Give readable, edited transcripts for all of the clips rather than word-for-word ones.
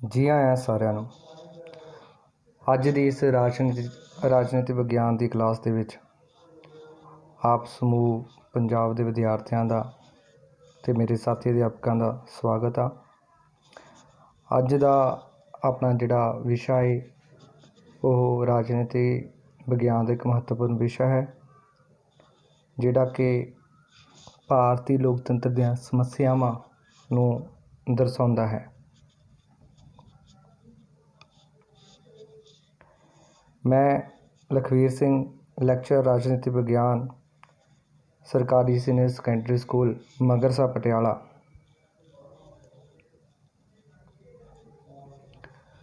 जी आया ਸਾਰਿਆਂ ਨੂੰ। ਅੱਜ ਦੀ ਇਸ ਰਾਜਨੀਤੀ ਵਿਗਿਆਨ ਦੀ ਕਲਾਸ ਦੇ ਵਿੱਚ ਆਪ ਸਮੂਹ ਪੰਜਾਬ ਦੇ ਵਿਦਿਆਰਥੀਆਂ ਦਾ ਤੇ ਮੇਰੇ ਸਾਥੀ ਅਧਿਆਪਕਾਂ ਦਾ ਸਵਾਗਤ ਆ। ਅੱਜ ਦਾ ਆਪਣਾ ਜਿਹੜਾ ਵਿਸ਼ਾ ਹੈ ਉਹ ਰਾਜਨੀਤੀ ਵਿਗਿਆਨ ਦਾ ਇੱਕ ਮਹੱਤਵਪੂਰਨ ਵਿਸ਼ਾ ਹੈ, ਜਿਹੜਾ ਕਿ ਭਾਰਤੀ ਲੋਕਤੰਤਰ ਦੀਆਂ ਸਮੱਸਿਆਵਾਂ ਨੂੰ ਦਰਸਾਉਂਦਾ ਹੈ। मैं लखवीर सिंह, ਲੈਕਚਰ ਰਾਜਨੀਤੀ ਵਿਗਿਆਨ, ਸਰਕਾਰੀ ਸੀਨੀਅਰ ਸੈਕੰਡਰੀ ਸਕੂਲ ਮਗਰਸਾ ਪਟਿਆਲਾ।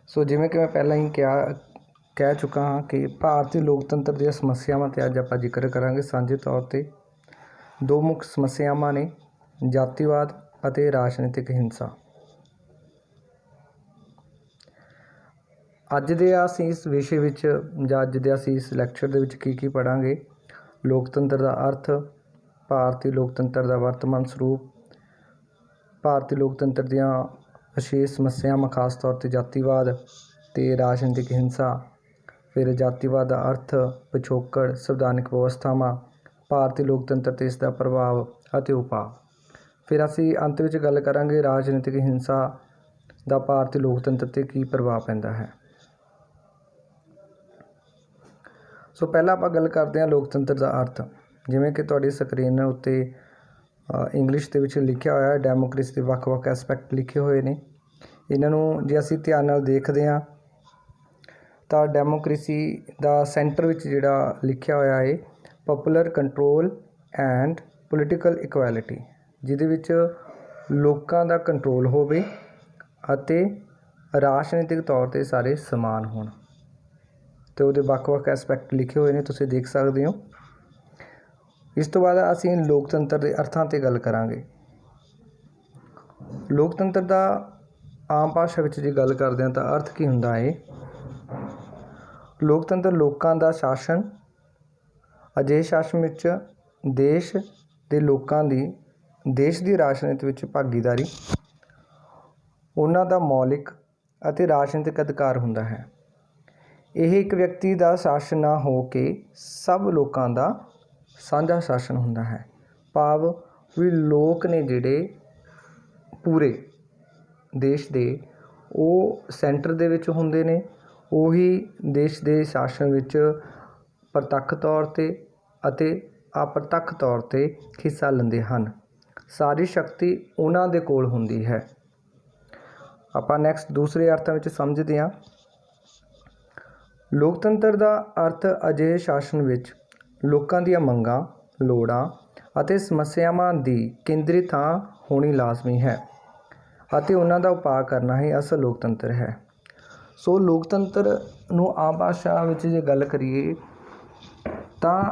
ਸੋ ਜਿਵੇਂ ਕਿ ਮੈਂ ਪਹਿਲਾਂ ਹੀ ਕਹਿ ਚੁੱਕਾ ਹਾਂ ਕਿ ਭਾਰਤੀ ਲੋਕਤੰਤਰ ਦੀਆਂ ਸਮੱਸਿਆਵਾਂ 'ਤੇ ਅੱਜ ਆਪਾਂ ਜ਼ਿਕਰ ਕਰਾਂਗੇ। ਸਾਂਝੇ ਤੌਰ 'ਤੇ ਦੋ ਮੁੱਖ ਸਮੱਸਿਆਵਾਂ ਨੇ, ਜਾਤੀਵਾਦ ਅਤੇ ਰਾਜਨੀਤਿਕ ਹਿੰਸਾ। ਅੱਜ ਦੇ ਅਸੀਂ ਇਸ ਵਿਸ਼ੇ ਵਿੱਚ ਜਾਂ ਅੱਜ ਦੇ ਅਸੀਂ ਇਸ ਲੈਕਚਰ ਦੇ ਵਿੱਚ ਕੀ ਪੜ੍ਹਾਂਗੇ? ਲੋਕਤੰਤਰ ਦਾ ਅਰਥ, ਭਾਰਤੀ ਲੋਕਤੰਤਰ ਦਾ ਵਰਤਮਾਨ ਸਰੂਪ, ਭਾਰਤੀ ਲੋਕਤੰਤਰ ਦੀਆਂ ਵਿਸ਼ੇਸ਼ ਸਮੱਸਿਆਵਾਂ, ਖਾਸ ਤੌਰ 'ਤੇ ਜਾਤੀਵਾਦ ਅਤੇ ਰਾਜਨੀਤਿਕ ਹਿੰਸਾ। ਫਿਰ ਜਾਤੀਵਾਦ ਦਾ ਅਰਥ, ਪਿਛੋਕੜ, ਸੰਵਿਧਾਨਕ ਵਿਵਸਥਾਵਾਂ, ਭਾਰਤੀ ਲੋਕਤੰਤਰ 'ਤੇ ਇਸ ਦਾ ਪ੍ਰਭਾਵ ਅਤੇ ਉਪਾਅ। ਫਿਰ ਅਸੀਂ ਅੰਤ ਵਿੱਚ ਗੱਲ ਕਰਾਂਗੇ ਰਾਜਨੀਤਿਕ ਹਿੰਸਾ ਦਾ ਭਾਰਤੀ ਲੋਕਤੰਤਰ 'ਤੇ ਕੀ ਪ੍ਰਭਾਵ ਪੈਂਦਾ ਹੈ। ਸੋ ਪਹਿਲਾਂ ਆਪਾਂ ਗੱਲ ਕਰਦੇ ਹਾਂ ਲੋਕਤੰਤਰ ਦਾ ਅਰਥ। ਜਿਵੇਂ ਕਿ ਤੁਹਾਡੀ ਸਕਰੀਨ ਉੱਤੇ ਇੰਗਲਿਸ਼ ਦੇ ਵਿੱਚ ਲਿਖਿਆ ਹੋਇਆ ਹੈ, ਡੈਮੋਕ੍ਰੇਸੀ ਦੇ ਵੱਖ-ਵੱਖ ਐਸਪੈਕਟ ਲਿਖੇ ਹੋਏ ਨੇ। ਇਹਨਾਂ ਨੂੰ ਜੇ ਅਸੀਂ ਧਿਆਨ ਨਾਲ ਦੇਖਦੇ ਹਾਂ ਤਾਂ ਡੈਮੋਕ੍ਰੇਸੀ ਦਾ ਸੈਂਟਰ ਵਿੱਚ ਜਿਹੜਾ ਲਿਖਿਆ ਹੋਇਆ ਹੈ popular control and political equality, ਜਿਹਦੇ ਵਿੱਚ ਲੋਕਾਂ ਦਾ ਕੰਟਰੋਲ ਹੋਵੇ ਅਤੇ ਰਾਜਨੀਤਿਕ ਤੌਰ 'ਤੇ ਸਾਰੇ ਸਮਾਨ ਹੋਣ। ਅਤੇ ਉਹਦੇ ਵੱਖ-ਵੱਖ ਐਸਪੈਕਟ ਲਿਖੇ ਹੋਏ ਨੇ, ਤੁਸੀਂ ਦੇਖ ਸਕਦੇ ਹੋ। ਇਸ ਤੋਂ ਬਾਅਦ ਅਸੀਂ ਲੋਕਤੰਤਰ ਦੇ ਅਰਥਾਂ 'ਤੇ ਗੱਲ ਕਰਾਂਗੇ। ਲੋਕਤੰਤਰ ਦਾ ਆਮ ਭਾਸ਼ਾ ਵਿੱਚ ਜੇ ਗੱਲ ਕਰਦੇ ਹਾਂ ਤਾਂ ਅਰਥ ਕੀ ਹੁੰਦਾ ਹੈ? ਲੋਕਤੰਤਰ ਲੋਕਾਂ ਦਾ ਸ਼ਾਸਨ, ਅਜਿਹੇ ਸ਼ਾਸਨ ਵਿੱਚ ਦੇਸ਼ ਦੇ ਲੋਕਾਂ ਦੀ ਦੇਸ਼ ਦੀ ਰਾਜਨੀਤੀ ਵਿੱਚ ਭਾਗੀਦਾਰੀ, ਉਹਨਾਂ ਦਾ ਮੌਲਿਕ ਅਤੇ ਰਾਜਨੀਤਿਕ ਅਧਿਕਾਰ ਹੁੰਦਾ ਹੈ। ਇਹ ਇੱਕ ਵਿਅਕਤੀ ਦਾ ਸ਼ਾਸਨ ਨਾ ਹੋ ਕੇ ਸਭ ਲੋਕਾਂ ਦਾ ਸਾਂਝਾ ਸ਼ਾਸਨ ਹੁੰਦਾ ਹੈ। ਭਾਵ ਵੀ ਲੋਕ ਨੇ ਜਿਹੜੇ ਪੂਰੇ ਦੇਸ਼ ਦੇ, ਉਹ ਸੈਂਟਰ ਦੇ ਵਿੱਚ ਹੁੰਦੇ ਨੇ, ਉਹੀ ਦੇਸ਼ ਦੇ ਸ਼ਾਸਨ ਵਿੱਚ ਪ੍ਰਤੱਖ ਤੌਰ 'ਤੇ ਅਤੇ ਅਪ੍ਰਤੱਖ ਤੌਰ 'ਤੇ ਹਿੱਸਾ ਲੈਂਦੇ ਹਨ। ਸਾਰੀ ਸ਼ਕਤੀ ਉਹਨਾਂ ਦੇ ਕੋਲ ਹੁੰਦੀ ਹੈ। ਆਪਾਂ ਨੈਕਸਟ ਦੂਸਰੇ ਅਰਥਾਂ ਵਿੱਚ ਸਮਝਦੇ ਹਾਂ। ਲੋਕਤੰਤਰ ਦਾ ਅਰਥ ਅਜਿਹੇ ਸ਼ਾਸਨ ਵਿੱਚ ਲੋਕਾਂ ਦੀਆਂ ਮੰਗਾਂ, ਲੋੜਾਂ ਅਤੇ ਸਮੱਸਿਆਵਾਂ ਦੀ ਕੇਂਦਰੀ ਥਾਂ ਹੋਣੀ ਲਾਜ਼ਮੀ ਹੈ ਅਤੇ ਉਹਨਾਂ ਦਾ ਉਪਾਅ ਕਰਨਾ ਹੀ ਅਸਲ ਲੋਕਤੰਤਰ ਹੈ। ਸੋ ਲੋਕਤੰਤਰ ਨੂੰ ਆਮ ਭਾਸ਼ਾ ਵਿੱਚ ਜੇ ਗੱਲ ਕਰੀਏ ਤਾਂ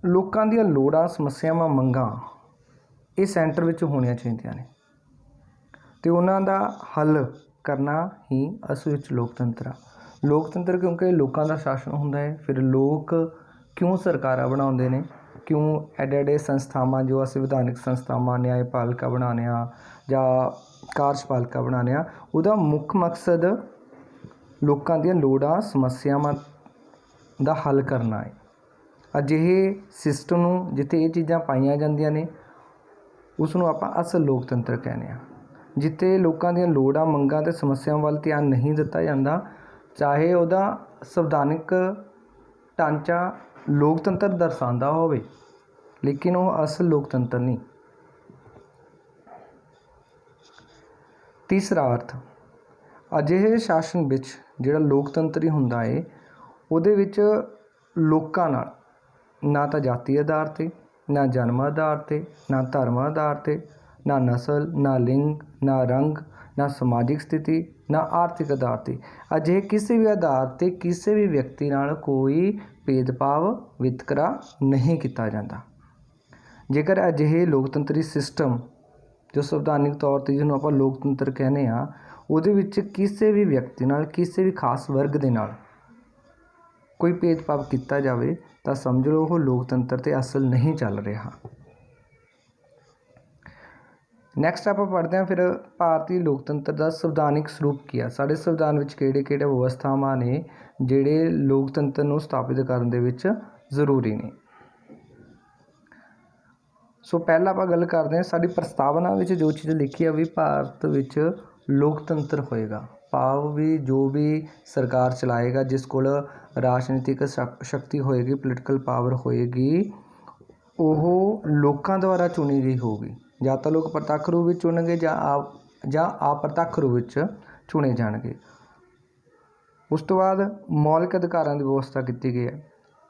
ਲੋਕਾਂ ਦੀਆਂ ਲੋੜਾਂ, ਸਮੱਸਿਆਵਾਂ, ਮੰਗਾਂ ਇਹ ਸੈਂਟਰ ਵਿੱਚ ਹੋਣੀਆਂ ਚਾਹੀਦੀਆਂ ਨੇ ਅਤੇ ਉਹਨਾਂ ਦਾ ਹੱਲ ਕਰਨਾ ਹੀ ਅਸਲ ਵਿੱਚ ਲੋਕਤੰਤਰ ਆ। ਲੋਕਤੰਤਰ ਕਿਉਂਕਿ ਲੋਕਾਂ ਦਾ ਸ਼ਾਸਨ ਹੁੰਦਾ ਹੈ। ਫਿਰ ਲੋਕ ਕਿਉਂ ਸਰਕਾਰਾਂ ਬਣਾਉਂਦੇ ਨੇ, ਕਿਉਂ ਐਡੇ ਸੰਸਥਾਵਾਂ ਜੋ ਅਸੀਂ ਵਿਧਾਨਕ ਸੰਸਥਾਵਾਂ, ਨਿਆਂਪਾਲਿਕਾ ਬਣਾਉਂਦੇ ਹਾਂ ਜਾਂ ਕਾਰਜਪਾਲਿਕਾ ਬਣਾਉਂਦੇ ਹਾਂ, ਉਹਦਾ ਮੁੱਖ ਮਕਸਦ ਲੋਕਾਂ ਦੀਆਂ ਲੋੜਾਂ, ਸਮੱਸਿਆਵਾਂ ਦਾ ਹੱਲ ਕਰਨਾ ਹੈ। ਅਜਿਹੇ ਸਿਸਟਮ ਨੂੰ ਜਿੱਥੇ ਇਹ ਚੀਜ਼ਾਂ ਪਾਈਆਂ ਜਾਂਦੀਆਂ ਨੇ ਉਸ ਨੂੰ ਆਪਾਂ ਅਸਲ ਲੋਕਤੰਤਰ ਕਹਿੰਦੇ ਹਾਂ। ਜਿੱਥੇ ਲੋਕਾਂ ਦੀਆਂ ਲੋੜਾਂ, ਮੰਗਾਂ ਅਤੇ ਸਮੱਸਿਆਵਾਂ ਵੱਲ ਧਿਆਨ ਨਹੀਂ ਦਿੱਤਾ ਜਾਂਦਾ, ਚਾਹੇ ਉਹਦਾ ਸੰਵਿਧਾਨਕ ਢਾਂਚਾ ਲੋਕਤੰਤਰ ਦਰਸਾਉਂਦਾ ਹੋਵੇ, ਲੇਕਿਨ ਉਹ ਅਸਲ ਲੋਕਤੰਤਰ ਨਹੀਂ। ਤੀਸਰਾ ਅਰਥ, ਅਜਿਹੇ ਸ਼ਾਸਨ ਵਿੱਚ ਜਿਹੜਾ ਲੋਕਤੰਤਰੀ ਹੁੰਦਾ ਹੈ ਉਹਦੇ ਵਿੱਚ ਲੋਕਾਂ ਨਾਲ ਨਾ ਤਾਂ ਜਾਤੀ ਆਧਾਰ 'ਤੇ, ਨਾ ਜਨਮ ਆਧਾਰ 'ਤੇ, ਨਾ ਧਰਮ ਆਧਾਰ 'ਤੇ, ਨਾ ਨਸਲ, ਨਾ ਲਿੰਗ, ਨਾ ਰੰਗ, ਨਾ ਸਮਾਜਿਕ ਸਥਿਤੀ, ਨਾ ਆਰਥਿਕ ਆਧਾਰ 'ਤੇ, ਅਜਿਹੇ ਕਿਸੇ ਵੀ ਆਧਾਰ 'ਤੇ ਕਿਸੇ ਵੀ ਵਿਅਕਤੀ ਨਾਲ ਕੋਈ ਭੇਦਭਾਵ, ਵਿਤਕਰਾ ਨਹੀਂ ਕੀਤਾ ਜਾਂਦਾ। ਜੇਕਰ ਅਜਿਹੇ ਲੋਕਤੰਤਰੀ ਸਿਸਟਮ ਜੋ ਸੰਵਿਧਾਨਿਕ ਤੌਰ 'ਤੇ ਜਿਹਨੂੰ ਆਪਾਂ ਲੋਕਤੰਤਰ ਕਹਿੰਦੇ ਹਾਂ, ਉਹਦੇ ਵਿੱਚ ਕਿਸੇ ਵੀ ਵਿਅਕਤੀ ਨਾਲ, ਕਿਸੇ ਵੀ ਖਾਸ ਵਰਗ ਦੇ ਨਾਲ ਕੋਈ ਭੇਦਭਾਵ ਕੀਤਾ ਜਾਵੇ ਤਾਂ ਸਮਝ ਲਓ ਉਹ ਲੋਕਤੰਤਰ 'ਤੇ ਅਸਲ ਨਹੀਂ ਚੱਲ ਰਿਹਾ। ਨੈਕਸਟ ਆਪਾਂ ਪੜ੍ਹਦੇ ਹਾਂ ਫਿਰ ਭਾਰਤੀ ਲੋਕਤੰਤਰ ਦਾ ਸੰਵਿਧਾਨਿਕ ਸਰੂਪ ਕੀ ਆ। ਸਾਡੇ ਸੰਵਿਧਾਨ ਵਿੱਚ ਕਿਹੜੇ ਵਿਵਸਥਾਵਾਂ ਨੇ ਜਿਹੜੇ ਲੋਕਤੰਤਰ ਨੂੰ ਸਥਾਪਿਤ ਕਰਨ ਦੇ ਵਿੱਚ ਜ਼ਰੂਰੀ ਨੇ। ਸੋ ਪਹਿਲਾਂ ਆਪਾਂ ਗੱਲ ਕਰਦੇ ਹਾਂ ਸਾਡੀ ਪ੍ਰਸਤਾਵਨਾ ਵਿੱਚ ਜੋ ਚੀਜ਼ ਲਿਖੀ ਆ ਵੀ ਭਾਰਤ ਵਿੱਚ ਲੋਕਤੰਤਰ ਹੋਏਗਾ, ਭਾਵ ਵੀ ਜੋ ਵੀ ਸਰਕਾਰ ਚਲਾਏਗਾ, ਜਿਸ ਕੋਲ ਰਾਜਨੀਤਿਕ ਸ਼ਕਤੀ ਹੋਏਗੀ, ਪੋਲੀਟੀਕਲ ਪਾਵਰ ਹੋਏਗੀ, ਉਹ ਲੋਕਾਂ ਦੁਆਰਾ ਚੁਣੀ ਗਈ ਹੋਊਗੀ। ਜਾਂ ਤਾਂ ਲੋਕ ਪ੍ਰਤੱਖ ਰੂਪ ਵਿੱਚ ਚੁਣਨਗੇ ਜਾਂ ਅਪ੍ਰਤੱਖ ਰੂਪ ਵਿੱਚ ਚੁਣੇ ਜਾਣਗੇ। ਉਸ ਤੋਂ ਬਾਅਦ ਮੌਲਿਕ ਅਧਿਕਾਰਾਂ ਦੀ ਵਿਵਸਥਾ ਕੀਤੀ ਗਈ ਹੈ।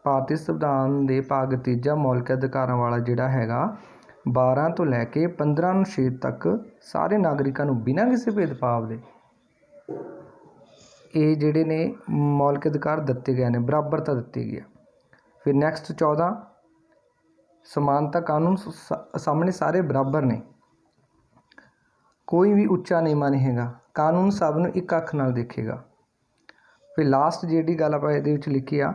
ਭਾਰਤੀ ਸੰਵਿਧਾਨ ਦੇ ਭਾਗ 3 ਮੌਲਿਕ ਅਧਿਕਾਰਾਂ ਵਾਲਾ ਜਿਹੜਾ ਹੈਗਾ 12 ਤੋਂ ਲੈ ਕੇ 15 ਅਨੁਛੇਦ ਤੱਕ ਸਾਰੇ ਨਾਗਰਿਕਾਂ ਨੂੰ ਬਿਨਾਂ ਕਿਸੇ ਭੇਦਭਾਵ ਦੇ ਇਹ ਜਿਹੜੇ ਨੇ ਮੌਲਿਕ ਅਧਿਕਾਰ ਦਿੱਤੇ ਗਏ ਨੇ, ਬਰਾਬਰਤਾ ਦਿੱਤੀ ਗਈ ਹੈ। ਫਿਰ ਨੈਕਸਟ 14 ਸਮਾਨਤਾ, ਕਾਨੂੰਨ ਸਾਹਮਣੇ ਸਾਰੇ ਬਰਾਬਰ ਨੇ, ਕੋਈ ਵੀ ਉੱਚਾ ਨੀਵਾਂ ਨਹੀਂ ਹੈਗਾ, ਕਾਨੂੰਨ ਸਭ ਨੂੰ ਇੱਕ ਅੱਖ ਨਾਲ ਦੇਖੇਗਾ। ਫਿਰ ਲਾਸਟ ਜਿਹੜੀ ਗੱਲ ਆਪਾਂ ਇਹਦੇ ਵਿੱਚ ਲਿਖੀ ਆ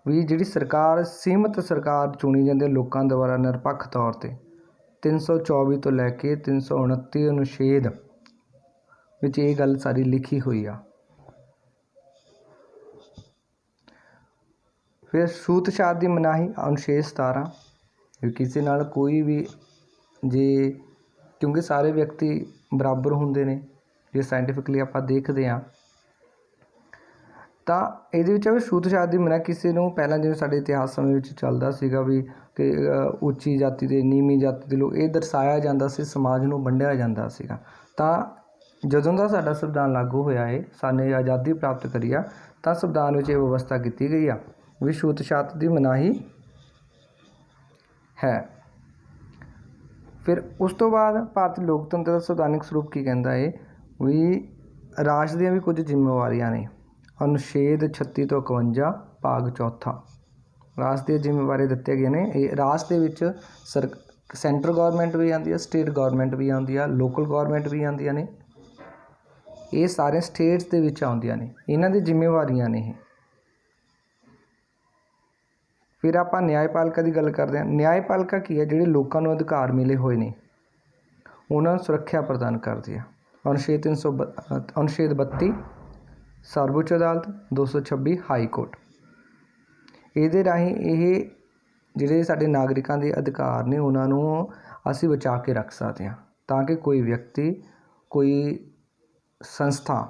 ਵੀ ਜਿਹੜੀ ਸਰਕਾਰ ਸੀਮਿਤ ਸਰਕਾਰ ਚੁਣੀ ਜਾਂਦੀ ਹੈ ਲੋਕਾਂ ਦੁਆਰਾ ਨਿਰਪੱਖ ਤੌਰ 'ਤੇ 324 ਤੋਂ ਲੈ ਕੇ 329 ਅਨੁਛੇਦ ਵਿੱਚ ਇਹ ਗੱਲ ਸਾਰੀ ਲਿਖੀ ਹੋਈ ਆ। ਫਿਰ ਛੂਤਛਾਤ ਦੀ ਮਨਾਹੀ ਅਨੁਛੇਦ 17 ਵੀ ਕਿਸੇ ਨਾਲ ਕੋਈ ਵੀ ਕਿਉਂਕਿ ਸਾਰੇ ਵਿਅਕਤੀ ਬਰਾਬਰ ਹੁੰਦੇ ਨੇ, ਜੇ ਸਾਇੰਟੀਫਿਕਲੀ ਆਪਾਂ ਦੇਖਦੇ ਹਾਂ ਤਾਂ ਇਹਦੇ ਵਿੱਚ ਵੀ ਛੂਤਛਾਤ ਦੀ ਮਨਾਹੀ। ਕਿਸੇ ਨੂੰ ਪਹਿਲਾਂ ਜਿਵੇਂ ਸਾਡੇ ਇਤਿਹਾਸ ਸਮੇਂ ਵਿੱਚ ਚੱਲਦਾ ਸੀਗਾ ਵੀ ਕਿ ਉੱਚੀ ਜਾਤੀ ਦੇ ਨੀਵੀਂ ਜਾਤੀ ਦੇ ਲੋਕ, ਇਹ ਦਰਸਾਇਆ ਜਾਂਦਾ ਸੀ, ਸਮਾਜ ਨੂੰ ਵੰਡਿਆ ਜਾਂਦਾ ਸੀਗਾ। ਤਾਂ ਜਦੋਂ ਦਾ ਸਾਡਾ ਸੰਵਿਧਾਨ ਲਾਗੂ ਹੋਇਆ ਹੈ, ਸਾਨੇ ਆਜ਼ਾਦੀ ਪ੍ਰਾਪਤ ਕਰੀ ਆ, ਤਾਂ ਸੰਵਿਧਾਨ ਵਿੱਚ ਇਹ ਵਿਵਸਥਾ ਕੀਤੀ ਗਈ ਆ ਵੀ ਛੂਤਛਾਤ ਦੀ ਮਨਾਹੀ ਹੈ। ਫਿਰ ਉਸ ਤੋਂ ਬਾਅਦ ਭਾਰਤੀ ਲੋਕਤੰਤਰ ਦਾ ਸੰਵਿਧਾਨਿਕ ਸਰੂਪ ਕੀ ਕਹਿੰਦਾ ਹੈ ਵੀ ਰਾਜ ਦੀਆਂ ਵੀ ਕੁਝ ਜ਼ਿੰਮੇਵਾਰੀਆਂ ਨੇ। ਅਨੁਛੇਦ 36 ਤੋਂ 51 ਭਾਗ 4 ਰਾਜ ਦੀਆਂ ਜ਼ਿੰਮੇਵਾਰੀਆਂ ਦਿੱਤੇ ਗਏ ਨੇ। ਇਹ ਰਾਜ ਦੇ ਵਿੱਚ ਸੈਂਟਰ ਗੌਰਮੈਂਟ ਵੀ ਆਉਂਦੀ ਹੈ, ਸਟੇਟ ਗੌਰਮੈਂਟ ਵੀ ਆਉਂਦੀ ਆ, ਲੋਕਲ ਗੌਰਮੈਂਟ ਵੀ ਆਉਂਦੀਆਂ ਨੇ। ਇਹ ਸਾਰੇ ਸਟੇਟਸ ਦੇ ਵਿੱਚ ਆਉਂਦੀਆਂ ਨੇ, ਇਹਨਾਂ ਦੀ ਜ਼ਿੰਮੇਵਾਰੀਆਂ ਨੇ ਇਹ। ਫਿਰ ਆਪਾਂ ਨਿਆਂਪਾਲਿਕਾ ਦੀ ਗੱਲ ਕਰਦੇ ਹਾਂ। ਨਿਆਂਪਾਲਿਕਾ ਕੀ ਹੈ? ਜਿਹੜੇ ਲੋਕਾਂ ਨੂੰ ਅਧਿਕਾਰ ਮਿਲੇ ਹੋਏ ਨੇ ਉਹਨਾਂ ਨੂੰ ਸੁਰੱਖਿਆ ਪ੍ਰਦਾਨ ਕਰਦੀ ਹੈ। ਅਨੁਛੇਦ 32 ਸਰਵਉੱਚ ਅਦਾਲਤ, 226 ਹਾਈ ਕੋਰਟ। ਇਹਦੇ ਰਾਹੀਂ ਇਹ ਜਿਹੜੇ ਸਾਡੇ ਨਾਗਰਿਕਾਂ ਦੇ ਅਧਿਕਾਰ ਨੇ ਉਹਨਾਂ ਨੂੰ ਅਸੀਂ ਬਚਾ ਕੇ ਰੱਖ ਸਕਦੇ ਹਾਂ, ਤਾਂ ਕਿ ਕੋਈ ਵਿਅਕਤੀ, ਕੋਈ ਸੰਸਥਾ,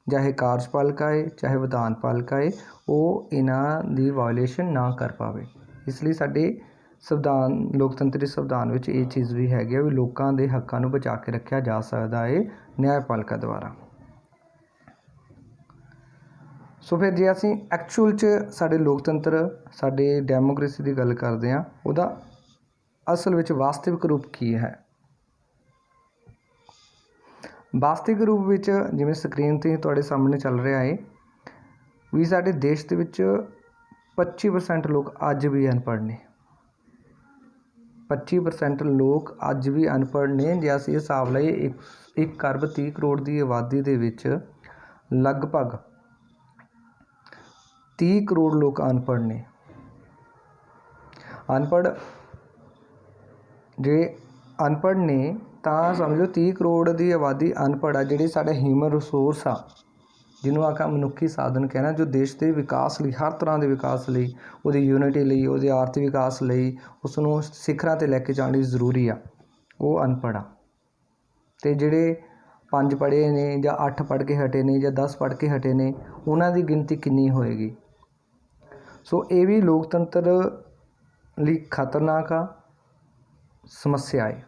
ਚਾਹੇ ਕਾਰਜਪਾਲਿਕਾ ਹੈ ਚਾਹੇ ਵਿਧਾਨਪਾਲਿਕਾ ਹੈ, ਉਹ ਇਹਨਾਂ ਦੀ ਵਾਇਲੇਸ਼ਨ ਨਾ ਕਰ ਪਾਵੇ। ਇਸ ਲਈ ਸਾਡੇ ਸੰਵਿਧਾਨ, ਲੋਕਤੰਤਰੀ ਸੰਵਿਧਾਨ ਵਿੱਚ ਇਹ ਚੀਜ਼ ਵੀ ਹੈਗੀ ਆ ਵੀ ਲੋਕਾਂ ਦੇ ਹੱਕਾਂ ਨੂੰ ਬਚਾ ਕੇ ਰੱਖਿਆ ਜਾ ਸਕਦਾ ਹੈ ਨਿਆਂਪਾਲਿਕਾ ਦੁਆਰਾ। ਸੋ ਫਿਰ ਜੇ ਅਸੀਂ ਐਕਚੁਅਲ 'ਚ ਸਾਡੇ ਲੋਕਤੰਤਰ, ਸਾਡੇ ਡੈਮੋਕ੍ਰੇਸੀ ਦੀ ਗੱਲ ਕਰਦੇ ਹਾਂ, ਉਹਦਾ ਅਸਲ ਵਿੱਚ ਵਾਸਤਵਿਕ ਰੂਪ ਕੀ ਹੈ? ਵਾਸਤਵਿਕ ਰੂਪ ਵਿੱਚ ਜਿਵੇਂ ਸਕਰੀਨ 'ਤੇ ਤੁਹਾਡੇ ਸਾਹਮਣੇ ਚੱਲ ਰਿਹਾ ਹੈ ਵੀ ਸਾਡੇ ਦੇਸ਼ ਦੇ ਵਿੱਚ 25% ਲੋਕ ਅੱਜ ਵੀ ਅਨਪੜ੍ਹ ਨੇ। 25% ਲੋਕ ਅੱਜ ਵੀ ਅਨਪੜ੍ਹ ਨੇ। ਜੇ ਅਸੀਂ ਹਿਸਾਬ ਲਾਈਏ 1 ਅਰਬ 30 ਕਰੋੜ ਦੀ ਆਬਾਦੀ ਦੇ ਵਿੱਚ ਲਗਭਗ 30 ਕਰੋੜ ਲੋਕ ਅਨਪੜ੍ਹ ਨੇ। ਜੇ ਅਨਪੜ੍ਹ ਨੇ ਤਾਂ ਸਮਝੋ 30 ਕਰੋੜ ਦੀ ਆਬਾਦੀ ਅਨਪੜ੍ਹ ਆ। ਜਿਹੜੀ ਸਾਡਾ ਹਿਊਮਨ ਰਿਸੋਰਸ ਆ, ਜਿਹਨੂੰ ਆਪਾਂ ਮਨੁੱਖੀ ਸਾਧਨ ਕਹਿਣਾ, ਜੋ ਦੇਸ਼ ਦੇ ਵਿਕਾਸ ਲਈ, ਹਰ ਤਰ੍ਹਾਂ ਦੇ ਵਿਕਾਸ ਲਈ, ਉਹਦੀ ਯੂਨਿਟੀ ਲਈ, ਉਹਦੇ ਆਰਥਿਕ ਵਿਕਾਸ ਲਈ, ਉਸ ਨੂੰ ਸਿਖਰਾਂ 'ਤੇ ਲੈ ਕੇ ਜਾਣ ਲਈ ਜ਼ਰੂਰੀ ਆ, ਉਹ ਅਨਪੜ੍ਹ ਆ। ਅਤੇ ਜਿਹੜੇ 5 ਪੜ੍ਹੇ ਨੇ ਜਾਂ 8 ਪੜ੍ਹ ਕੇ ਹਟੇ ਨੇ ਜਾਂ 10 ਪੜ੍ਹ ਕੇ ਹਟੇ ਨੇ, ਉਹਨਾਂ ਦੀ ਗਿਣਤੀ ਕਿੰਨੀ ਹੋਏਗੀ? ਸੋ ਇਹ ਵੀ ਲੋਕਤੰਤਰ ਲਈ ਖਤਰਨਾਕ ਆ, ਸਮੱਸਿਆ ਹੈ।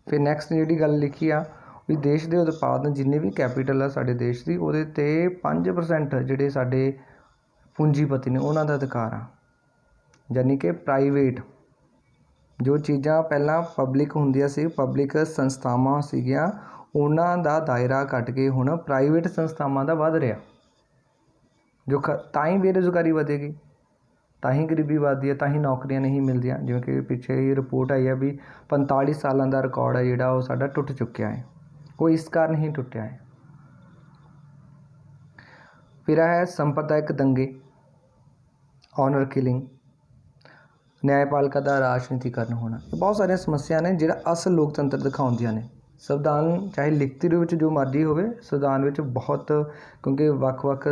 ਫਿਰ ਨੈਕਸਟ ਜਿਹੜੀ ਗੱਲ ਲਿਖੀ ਆ ਵੀ ਦੇਸ਼ ਦੇ ਉਤਪਾਦਨ, ਜਿੰਨੇ ਵੀ ਕੈਪੀਟਲ ਆ ਸਾਡੇ ਦੇਸ਼ ਦੀ, ਉਹਦੇ 'ਤੇ 5% ਜਿਹੜੇ ਸਾਡੇ ਪੂੰਜੀਪਤੀ ਨੇ ਉਹਨਾਂ ਦਾ ਅਧਿਕਾਰ ਆ। ਯਾਨੀ ਕਿ ਪ੍ਰਾਈਵੇਟ ਜੋ ਚੀਜ਼ਾਂ ਪਹਿਲਾਂ ਪਬਲਿਕ ਹੁੰਦੀਆਂ ਸੀ, ਪਬਲਿਕ ਸੰਸਥਾਵਾਂ ਸੀਗੀਆਂ, ਉਹਨਾਂ ਦਾ ਦਾਇਰਾ ਘੱਟ ਕੇ ਹੁਣ ਪ੍ਰਾਈਵੇਟ ਸੰਸਥਾਵਾਂ ਦਾ ਵੱਧ ਰਿਹਾ। ਜੋ ਤਾਂ ਹੀ ਬੇਰੁਜ਼ਗਾਰੀ ਵਧੇਗੀ, ਤਾਂ ਹੀ ਗਰੀਬੀ ਵੱਧਦੀ ਹੈ, ਤਾਂ ਹੀ ਨੌਕਰੀਆਂ ਨਹੀਂ ਮਿਲਦੀਆਂ। ਜਿਵੇਂ ਕਿ ਪਿੱਛੇ ਹੀ ਰਿਪੋਰਟ ਆਈ ਹੈ ਵੀ 45 ਸਾਲਾਂ ਦਾ ਰਿਕਾਰਡ ਹੈ ਜਿਹੜਾ ਉਹ ਸਾਡਾ ਟੁੱਟ ਚੁੱਕਿਆ ਹੈ। ਉਹ ਇਸ ਕਾਰਨ ਹੀ ਟੁੱਟਿਆ ਹੈ। ਫਿਰ ਹੈ ਸੰਪਰਦਾਇਕ ਦੰਗੇ, ਔਨਰ ਕਿਲਿੰਗ। ਨਿਆਂਪਾਲਿਕਾ ਦਾ ਰਾਜਨੀਤੀਕਰਨ ਹੋਣਾ। ਇਹ ਬਹੁਤ ਸਾਰੀਆਂ ਸਮੱਸਿਆ ਨੇ ਜਿਹੜਾ ਅਸਲ ਲੋਕਤੰਤਰ ਦਿਖਾਉਂਦੀਆਂ ਨੇ। ਸੰਵਿਧਾਨ ਚਾਹੇ ਲਿਖਤੀ ਰੂਪ ਵਿੱਚ ਜੋ ਮਰਜ਼ੀ ਹੋਵੇ, ਸੰਵਿਧਾਨ ਵਿੱਚ ਬਹੁਤ, ਕਿਉਂਕਿ ਵੱਖ-ਵੱਖ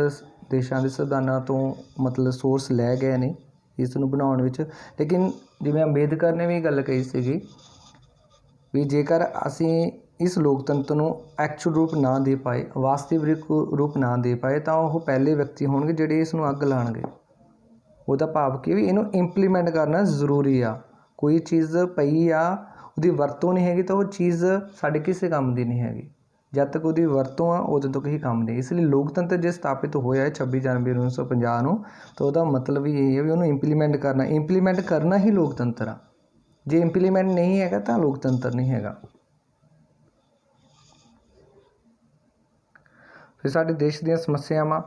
ਦੇਸ਼ਾਂ ਦੇ ਸੰਵਿਧਾਨਾਂ ਤੋਂ ਮਤਲਬ ਸੋਰਸ ਲੈ ਗਏ ਨੇ ਇਸ ਨੂੰ ਬਣਾਉਣ ਵਿੱਚ। ਲੇਕਿਨ ਜਿਵੇਂ ਅੰਬੇਦਕਰ ਨੇ ਵੀ ਗੱਲ ਕਹੀ ਸੀਗੀ ਵੀ ਜੇਕਰ ਅਸੀਂ ਇਸ ਲੋਕਤੰਤਰ ਨੂੰ ਐਕਚੁਅਲ ਰੂਪ ਨਾ ਦੇ ਪਾਏ, ਵਾਸਤਵਿਕ ਰੂਪ ਨਾ ਦੇ ਪਾਏ, ਤਾਂ ਉਹ ਪਹਿਲੇ ਵਿਅਕਤੀ ਹੋਣਗੇ ਜਿਹੜੇ ਇਸ ਨੂੰ ਅੱਗ ਲਾਉਣਗੇ। ਉਹਦਾ ਭਾਵ ਕੀ ਵੀ ਇਹਨੂੰ ਇੰਪਲੀਮੈਂਟ ਕਰਨਾ ਜ਼ਰੂਰੀ ਆ। ਕੋਈ ਚੀਜ਼ ਪਈ ਆ, ਉਹਦੀ ਵਰਤੋਂ ਨਹੀਂ ਹੈਗੀ ਤਾਂ ਉਹ ਚੀਜ਼ ਸਾਡੇ ਕਿਸੇ ਕੰਮ ਦੀ ਨਹੀਂ ਹੈਗੀ। ਜਦ ਤੱਕ ਉਹਦੀ ਵਰਤੋਂ ਆ ਉਦੋਂ ਤੱਕ ਹੀ ਕੰਮ ਨਹੀਂ। ਇਸ ਲਈ ਲੋਕਤੰਤਰ ਜੇ ਸਥਾਪਿਤ ਹੋਇਆ ਹੈ 26 ਜਨਵਰੀ 1950 ਨੂੰ, ਤਾਂ ਉਹਦਾ ਮਤਲਬ ਹੀ ਇਹ ਹੈ ਵੀ ਉਹਨੂੰ ਇੰਪਲੀਮੈਂਟ ਕਰਨਾ ਹੀ ਲੋਕਤੰਤਰ ਆ। ਜੇ ਇੰਪਲੀਮੈਂਟ ਨਹੀਂ ਹੈਗਾ ਤਾਂ ਲੋਕਤੰਤਰ ਨਹੀਂ ਹੈਗਾ। ਫਿਰ ਸਾਡੇ ਦੇਸ਼ ਦੀਆਂ ਸਮੱਸਿਆਵਾਂ,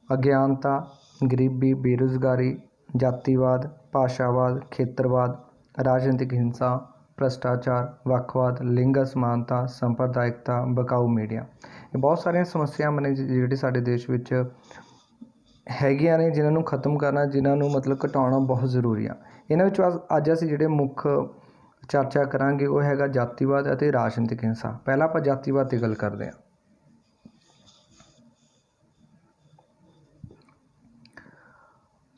ਅਗਿਆਨਤਾ, ਗਰੀਬੀ, ਬੇਰੁਜ਼ਗਾਰੀ, ਜਾਤੀਵਾਦ, ਭਾਸ਼ਾਵਾਦ, ਖੇਤਰਵਾਦ, ਰਾਜਨੀਤਿਕ ਹਿੰਸਾ, ਭ੍ਰਿਸ਼ਟਾਚਾਰ, ਵੱਖਵਾਦ, ਲਿੰਗ ਅਸਮਾਨਤਾ, ਸੰਪਰਦਾਇਕਤਾ, ਵਿਕਾਊ ਮੀਡੀਆ। ਇਹ ਬਹੁਤ ਸਾਰੀਆਂ ਸਮੱਸਿਆਵਾਂ ਨੇ ਜਿਹੜੇ ਸਾਡੇ ਦੇਸ਼ ਵਿੱਚ ਹੈਗੀਆਂ ਨੇ, ਜਿਨ੍ਹਾਂ ਨੂੰ ਖਤਮ ਕਰਨਾ, ਜਿਨ੍ਹਾਂ ਨੂੰ ਮਤਲਬ ਘਟਾਉਣਾ ਬਹੁਤ ਜ਼ਰੂਰੀ ਆ। ਇਹਨਾਂ ਵਿੱਚੋਂ ਅੱਜ ਅਸੀਂ ਜਿਹੜੇ ਮੁੱਖ ਚਰਚਾ ਕਰਾਂਗੇ ਉਹ ਹੈਗਾ ਜਾਤੀਵਾਦ ਅਤੇ ਰਾਜਨੀਤਿਕ ਹਿੰਸਾ। ਪਹਿਲਾਂ ਆਪਾਂ ਜਾਤੀਵਾਦ 'ਤੇ ਗੱਲ ਕਰਦੇ ਹਾਂ।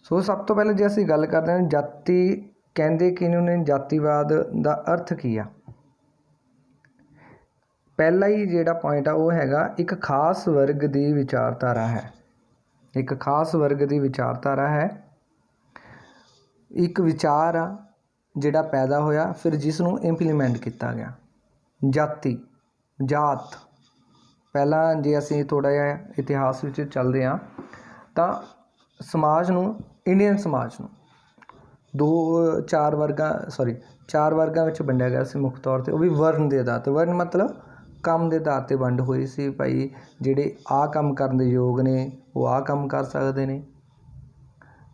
ਸੋ ਸਭ ਤੋਂ ਪਹਿਲਾਂ ਜੇ ਅਸੀਂ ਗੱਲ ਕਰਦੇ ਹਾਂ ਜਾਤੀ ਕਹਿੰਦੇ ਕਿਹਨੂੰ ਨੇ, ਜਾਤੀਵਾਦ ਦਾ ਅਰਥ ਕੀ ਆ। ਪਹਿਲਾ ਹੀ ਜਿਹੜਾ ਪੁਆਇੰਟ ਆ ਉਹ ਹੈਗਾ ਇੱਕ ਖਾਸ ਵਰਗ ਦੀ ਵਿਚਾਰਧਾਰਾ ਹੈ। ਇੱਕ ਖਾਸ ਵਰਗ ਦੀ ਵਿਚਾਰਧਾਰਾ ਹੈ, ਇੱਕ ਵਿਚਾਰ ਆ ਜਿਹੜਾ ਪੈਦਾ ਹੋਇਆ ਫਿਰ ਜਿਸ ਨੂੰ ਇੰਪਲੀਮੈਂਟ ਕੀਤਾ ਗਿਆ। ਜਾਤੀ, ਜਾਤ, ਪਹਿਲਾਂ ਜੇ ਅਸੀਂ ਥੋੜ੍ਹਾ ਜਿਹਾ ਇਤਿਹਾਸ ਵਿੱਚ ਚੱਲਦੇ ਹਾਂ ਤਾਂ ਸਮਾਜ ਨੂੰ, ਇੰਡੀਅਨ ਸਮਾਜ ਨੂੰ ਚਾਰ ਵਰਗਾਂ ਵਿੱਚ ਵੰਡਿਆ ਗਿਆ ਸੀ ਮੁੱਖ ਤੌਰ 'ਤੇ। ਉਹ ਵੀ ਵਰਨ ਦੇ ਆਧਾਰ 'ਤੇ। ਵਰਨ ਮਤਲਬ ਕੰਮ ਦੇ ਆਧਾਰ 'ਤੇ ਵੰਡ ਹੋਈ ਸੀ। ਭਾਈ ਜਿਹੜੇ ਆਹ ਕੰਮ ਕਰਨ ਦੇ ਯੋਗ ਨੇ ਉਹ ਆਹ ਕੰਮ ਕਰ ਸਕਦੇ ਨੇ,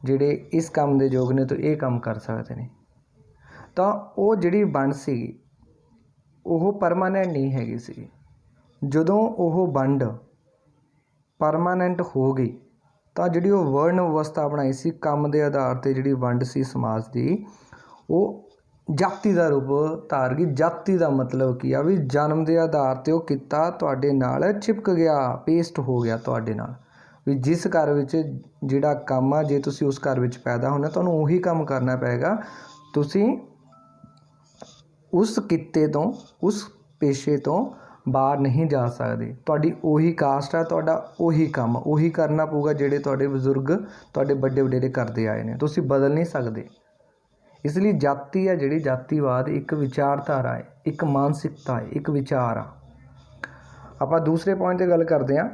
ਜਿਹੜੇ ਇਸ ਕੰਮ ਦੇ ਯੋਗ ਨੇ ਤਾਂ ਇਹ ਕੰਮ ਕਰ ਸਕਦੇ ਨੇ। ਤਾਂ ਉਹ ਜਿਹੜੀ ਵੰਡ ਸੀਗੀ ਉਹ ਪਰਮਾਨੈਂਟ ਨਹੀਂ ਹੈਗੀ ਸੀ। ਜਦੋਂ ਉਹ ਵੰਡ ਪਰਮਾਨੈਂਟ ਹੋ ਗਈ ਤਾਂ ਜਿਹੜੀ ਉਹ ਵਰਨ ਵਿਵਸਥਾ ਬਣਾਈ ਸੀ ਕੰਮ ਦੇ ਆਧਾਰ 'ਤੇ, ਜਿਹੜੀ ਵੰਡ ਸੀ ਸਮਾਜ ਦੀ, ਉਹ ਜਾਤੀ ਦਾ ਰੂਪ ਧਾਰ ਗਈ। ਜਾਤੀ ਦਾ ਮਤਲਬ ਕੀ ਆ ਵੀ ਜਨਮ ਦੇ ਆਧਾਰ 'ਤੇ ਉਹ ਕਿੱਤਾ ਤੁਹਾਡੇ ਨਾਲ ਚਿਪਕ ਗਿਆ, ਪੇਸਟ ਹੋ ਗਿਆ ਤੁਹਾਡੇ ਨਾਲ। ਵੀ ਜਿਸ ਘਰ ਵਿੱਚ ਜਿਹੜਾ ਕੰਮ ਆ, ਜੇ ਤੁਸੀਂ ਉਸ ਘਰ ਵਿੱਚ ਪੈਦਾ ਹੋਣਾ ਤੁਹਾਨੂੰ ਉਹੀ ਕੰਮ ਕਰਨਾ ਪਏਗਾ। ਤੁਸੀਂ ਉਸ ਕਿੱਤੇ ਤੋਂ, ਉਸ ਪੇਸ਼ੇ ਤੋਂ ਬਾਹਰ ਨਹੀਂ ਜਾ ਸਕਦੇ। ਤੁਹਾਡੀ ਉਹੀ ਕਾਸਟ ਆ, ਤੁਹਾਡਾ ਉਹੀ ਕੰਮ ਉਹੀ ਕਰਨਾ ਪਊਗਾ ਜਿਹੜੇ ਤੁਹਾਡੇ ਬਜ਼ੁਰਗ, ਤੁਹਾਡੇ ਵੱਡੇ ਵਡੇਰੇ ਕਰਦੇ ਆਏ ਨੇ। ਤੁਸੀਂ ਬਦਲ ਨਹੀਂ ਸਕਦੇ। ਇਸ ਲਈ ਜਾਤੀ ਆ ਜਿਹੜੀ, ਜਾਤੀਵਾਦ ਇੱਕ ਵਿਚਾਰਧਾਰਾ ਹੈ, ਇੱਕ ਮਾਨਸਿਕਤਾ ਹੈ, ਇੱਕ ਵਿਚਾਰ ਆ। ਆਪਾਂ ਦੂਸਰੇ ਪੁਆਇੰਟ 'ਤੇ ਗੱਲ ਕਰਦੇ ਹਾਂ।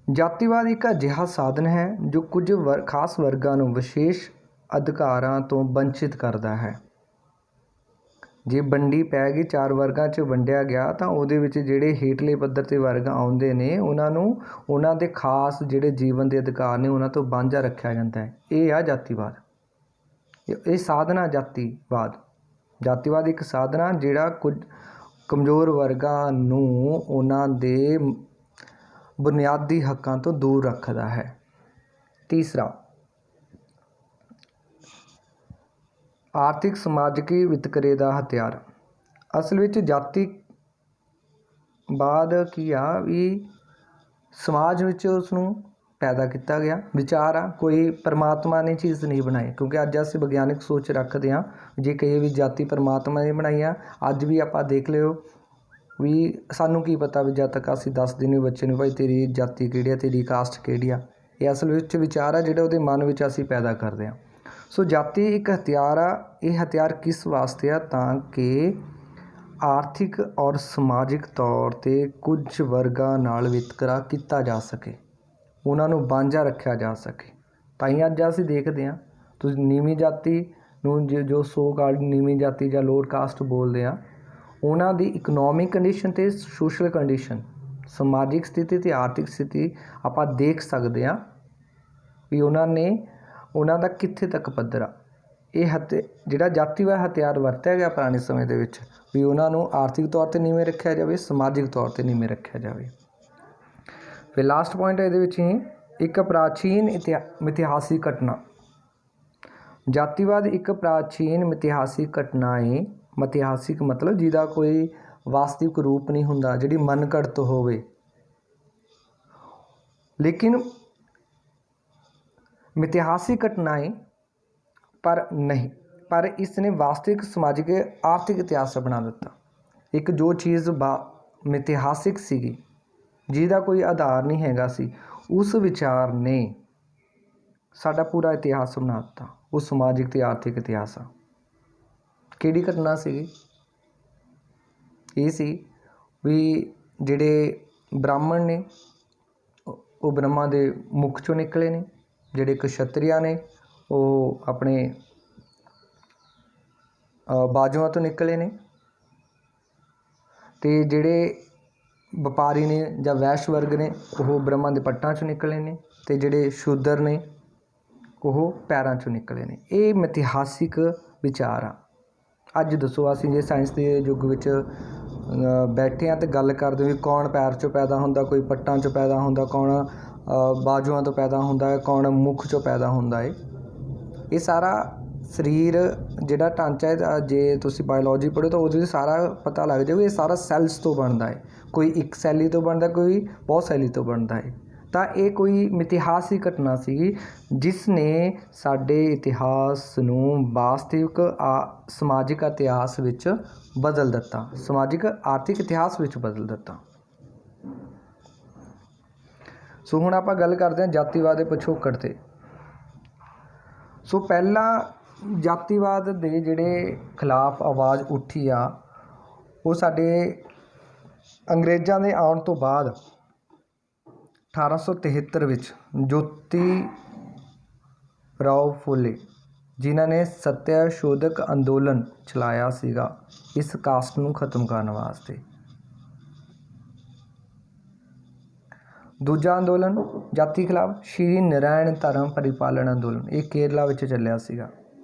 ਜਾਤੀਵਾਦ ਇੱਕ ਅਜਿਹਾ ਸਾਧਨ ਹੈ ਜੋ ਕੁਝ ਖਾਸ ਵਰਗਾਂ ਨੂੰ ਵਿਸ਼ੇਸ਼ ਅਧਿਕਾਰਾਂ ਤੋਂ ਵੰਚਿਤ ਕਰਦਾ ਹੈ। ਜੇ ਵੰਡੀ ਪੈ ਗਈ, ਚਾਰ ਵਰਗਾਂ 'ਚ ਵੰਡਿਆ ਗਿਆ, ਤਾਂ ਉਹਦੇ ਵਿੱਚ ਜਿਹੜੇ ਹੇਠਲੇ ਪੱਧਰ 'ਤੇ ਵਰਗ ਆਉਂਦੇ ਨੇ ਉਹਨਾਂ ਨੂੰ ਉਹਨਾਂ ਦੇ ਖਾਸ ਜਿਹੜੇ ਜੀਵਨ ਦੇ ਅਧਿਕਾਰ ਨੇ ਉਹਨਾਂ ਤੋਂ ਵਾਂਝਾ ਰੱਖਿਆ ਜਾਂਦਾ ਹੈ। ਇਹ ਆ ਜਾਤੀਵਾਦ। ਇਹ ਸਾਧਨਾ ਜਾਤੀਵਾਦ ਇੱਕ ਸਾਧਨਾ ਜਿਹੜਾ ਕੁਝ ਕਮਜ਼ੋਰ ਵਰਗਾਂ ਨੂੰ ਉਹਨਾਂ ਦੇ ਬੁਨਿਆਦੀ ਹੱਕਾਂ ਤੋਂ ਦੂਰ ਰੱਖਦਾ ਹੈ। ਤੀਸਰਾ, ਆਰਥਿਕ ਸਮਾਜਿਕੀ ਵਿਤਕਰੇ ਦਾ ਹਥਿਆਰ। ਅਸਲ ਵਿੱਚ ਜਾਤੀਵਾਦ ਕੀ ਆ ਵੀ ਸਮਾਜ ਵਿੱਚ ਉਸ ਨੂੰ ਪੈਦਾ ਕੀਤਾ ਗਿਆ ਵਿਚਾਰ ਆ। ਕੋਈ ਪਰਮਾਤਮਾ ਨੇ ਚੀਜ਼ ਨਹੀਂ ਬਣਾਈ, ਕਿਉਂਕਿ ਅੱਜ ਅਸੀਂ ਵਿਗਿਆਨਿਕ ਸੋਚ ਰੱਖਦੇ ਹਾਂ। ਜੇ ਕਹੀਏ ਵੀ ਜਾਤੀ ਪਰਮਾਤਮਾ ਨੇ ਬਣਾਈ ਆ, ਅੱਜ ਵੀ ਆਪਾਂ ਦੇਖ ਲਿਓ ਵੀ ਸਾਨੂੰ ਕੀ ਪਤਾ ਵੀ ਜਦ ਤੱਕ ਅਸੀਂ ਦੱਸਦੇ ਨਹੀਂ ਬੱਚੇ ਨੂੰ ਭਾਈ ਤੇਰੀ ਜਾਤੀ ਕਿਹੜੀ ਆ, ਤੇਰੀ ਕਾਸਟ ਕਿਹੜੀ ਆ। ਇਹ ਅਸਲ ਵਿੱਚ ਵਿਚਾਰ ਆ ਜਿਹੜਾ ਉਹਦੇ ਮਨ ਵਿੱਚ ਅਸੀਂ ਪੈਦਾ ਕਰਦੇ ਹਾਂ। ਸੋ ਜਾਤੀ ਇੱਕ ਹਥਿਆਰ ਆ। ਇਹ ਹਥਿਆਰ ਕਿਸ ਵਾਸਤੇ ਆ? ਤਾਂ ਕਿ ਆਰਥਿਕ ਔਰ ਸਮਾਜਿਕ ਤੌਰ 'ਤੇ ਕੁਝ ਵਰਗਾਂ ਨਾਲ ਵਿਤਕਰਾ ਕੀਤਾ ਜਾ ਸਕੇ, ਉਹਨਾਂ ਨੂੰ ਵਾਂਝਾ ਰੱਖਿਆ ਜਾ ਸਕੇ। ਤਾਂ ਹੀ ਅੱਜ ਅਸੀਂ ਦੇਖਦੇ ਹਾਂ, ਤੁਸੀਂ ਨੀਵੀਂ ਜਾਤੀ ਨੂੰ ਜੋ ਸੋ ਕਾਲਡ ਨੀਵੀਂ ਜਾਤੀ ਜਾਂ ਲੋਅਰ ਕਾਸਟ ਬੋਲਦੇ ਆ, ਉਹਨਾਂ ਦੀ ਇਕਨੋਮਿਕ ਕੰਡੀਸ਼ਨ ਅਤੇ ਸੋਸ਼ਲ ਕੰਡੀਸ਼ਨ, ਸਮਾਜਿਕ ਸਥਿਤੀ ਅਤੇ ਆਰਥਿਕ ਸਥਿਤੀ ਆਪਾਂ ਦੇਖ ਸਕਦੇ ਹਾਂ ਵੀ ਉਹਨਾਂ ਦਾ ਕਿੱਥੇ ਤੱਕ ਪੱਧਰ ਆ। ਇਹ ਜਿਹੜਾ ਜਾਤੀਵਾਦ ਹਥਿਆਰ ਵਰਤਿਆ ਗਿਆ ਪੁਰਾਣੇ ਸਮੇਂ ਦੇ ਵਿੱਚ ਵੀ ਉਹਨਾਂ ਨੂੰ ਆਰਥਿਕ ਤੌਰ 'ਤੇ ਨੀਵੇਂ ਰੱਖਿਆ ਜਾਵੇ, ਸਮਾਜਿਕ ਤੌਰ 'ਤੇ ਨੀਵੇਂ ਰੱਖਿਆ ਜਾਵੇ। ਫਿਰ ਲਾਸਟ ਪੁਆਇੰਟ ਇਹਦੇ ਵਿੱਚ ਹੀ ਇੱਕ ਪ੍ਰਾਚੀਨ ਮਿਥਿਹਾਸਿਕ ਘਟਨਾ। ਜਾਤੀਵਾਦ ਇੱਕ ਪ੍ਰਾਚੀਨ ਮਿਥਿਹਾਸਿਕ ਘਟਨਾ ਹੈ। ਮਿਥਿਹਾਸਿਕ ਮਤਲਬ ਜਿਹਦਾ ਕੋਈ ਵਾਸਤਵਿਕ ਰੂਪ ਨਹੀਂ ਹੁੰਦਾ, ਜਿਹੜੀ ਮਨ ਘੜਤ ਹੋਵੇ। ਲੇਕਿਨ ਮਿਥਿਹਾਸਿਕ ਘਟਨਾ ਹੈ ਪਰ ਇਸ ਨੇ ਵਾਸਤਵਿਕ ਸਮਾਜਿਕ ਆਰਥਿਕ ਇਤਿਹਾਸ ਬਣਾ ਦਿੱਤਾ। ਇੱਕ ਜੋ ਚੀਜ਼ ਮਿਥਿਹਾਸਿਕ ਸੀਗੀ, ਜਿਹਦਾ ਕੋਈ ਆਧਾਰ ਨਹੀਂ ਹੈਗਾ ਸੀ, ਉਸ ਵਿਚਾਰ ਨੇ ਸਾਡਾ ਪੂਰਾ ਇਤਿਹਾਸ ਬਣਾ ਦਿੱਤਾ। ਉਹ ਸਮਾਜਿਕ ਅਤੇ ਆਰਥਿਕ ਇਤਿਹਾਸ ਆ। ਕਿਹੜੀ ਘਟਨਾ ਸੀਗੀ? ਇਹ ਸੀ ਵੀ ਜਿਹੜੇ ਬ੍ਰਾਹਮਣ ਨੇ ਉਹ ਬ੍ਰਹਮਾ ਦੇ ਮੁਖ ਚੋਂ ਨਿਕਲੇ ਨੇ, ਜਿਹੜੇ ਕਸ਼ਤਰੀਆ ਨੇ ਉਹ ਆਪਣੇ ਬਾਜੂਆਂ ਤੋਂ ਨਿਕਲੇ ਨੇ, ਅਤੇ ਜਿਹੜੇ ਵਪਾਰੀ ਨੇ ਜਾਂ ਵੈਸ਼ ਵਰਗ ਨੇ ਉਹ ਬ੍ਰਹਮਾ ਦੇ ਪੱਟਾਂ 'ਚੋਂ ਨਿਕਲੇ ਨੇ, ਅਤੇ ਜਿਹੜੇ ਸ਼ੂਦਰ ਨੇ ਉਹ ਪੈਰਾਂ 'ਚੋਂ ਨਿਕਲੇ ਨੇ। ਇਹ ਮਿਥਿਹਾਸਿਕ ਵਿਚਾਰ ਆ। ਅੱਜ ਦੱਸੋ, ਅਸੀਂ ਜੇ ਸਾਇੰਸ ਦੇ ਯੁੱਗ ਵਿੱਚ ਬੈਠੇ ਹਾਂ ਅਤੇ ਗੱਲ ਕਰਦੇ ਵੀ ਕੌਣ ਪੈਰ 'ਚੋਂ ਪੈਦਾ ਹੁੰਦਾ, ਕੋਈ ਪੱਟਾਂ 'ਚੋਂ ਪੈਦਾ ਹੁੰਦਾ, ਕੌਣ ਬਾਜੂਆਂ ਤੋਂ ਪੈਦਾ ਹੁੰਦਾ ਹੈ, ਕੌਣ ਮੁੱਖ 'ਚੋਂ ਪੈਦਾ ਹੁੰਦਾ ਹੈ। ਇਹ ਸਾਰਾ ਸਰੀਰ ਜਿਹੜਾ ਢਾਂਚਾ ਹੈ, ਜੇ ਤੁਸੀਂ ਬਾਇਓਲੋਜੀ ਪੜ੍ਹੋ ਤਾਂ ਉਹਦੇ ਸਾਰਾ ਪਤਾ ਲੱਗ ਜਾਊਗਾ। ਇਹ ਸਾਰਾ ਸੈੱਲਸ ਤੋਂ ਬਣਦਾ ਹੈ। ਕੋਈ ਇੱਕ ਸੈਲੀ ਤੋਂ ਬਣਦਾ, ਕੋਈ ਬਹੁਤ ਸੈਲੀ ਤੋਂ ਬਣਦਾ ਹੈ। ਤਾਂ ਇਹ ਕੋਈ ਮਿਥਿਹਾਸਿਕ ਘਟਨਾ ਸੀਗੀ ਜਿਸ ਨੇ ਸਾਡੇ ਇਤਿਹਾਸ ਨੂੰ ਵਾਸਤਵਿਕ ਸਮਾਜਿਕ ਇਤਿਹਾਸ ਵਿੱਚ ਬਦਲ ਦਿੱਤਾ, ਸਮਾਜਿਕ ਆਰਥਿਕ ਇਤਿਹਾਸ ਵਿੱਚ ਬਦਲ ਦਿੱਤਾ। ਸੋ ਹੁਣ ਆਪਾਂ ਗੱਲ ਕਰਦੇ ਹਾਂ ਜਾਤੀਵਾਦ ਦੇ ਪਿਛੋਕੜ 'ਤੇ। ਸੋ ਪਹਿਲਾਂ ਜਾਤੀਵਾਦ ਦੇ ਜਿਹੜੇ ਖਿਲਾਫ ਆਵਾਜ਼ ਉੱਠੀ ਆ, ਉਹ ਸਾਡੇ ਅੰਗਰੇਜ਼ਾਂ ਦੇ ਆਉਣ ਤੋਂ ਬਾਅਦ 1873 ਵਿੱਚ ਜੋਤੀ ਰਾਓ ਫੂਲੇ, ਜਿਨ੍ਹਾਂ ਨੇ ਸੱਤਿਆਸ਼ੋਧਕ ਅੰਦੋਲਨ ਚਲਾਇਆ ਸੀਗਾ ਇਸ ਕਾਸਟ ਨੂੰ ਖਤਮ ਕਰਨ ਵਾਸਤੇ। ਦੂਜਾ ਅੰਦੋਲਨ ਜਾਤੀ ਖਿਲਾਫ ਸ਼੍ਰੀ ਨਾਰਾਇਣ ਧਰਮ ਪਰਿਪਾਲਨ ਅੰਦੋਲਨ, ਇਹ ਕੇਰਲਾ ਵਿੱਚ ਚੱਲਿਆ ਸੀਗਾ।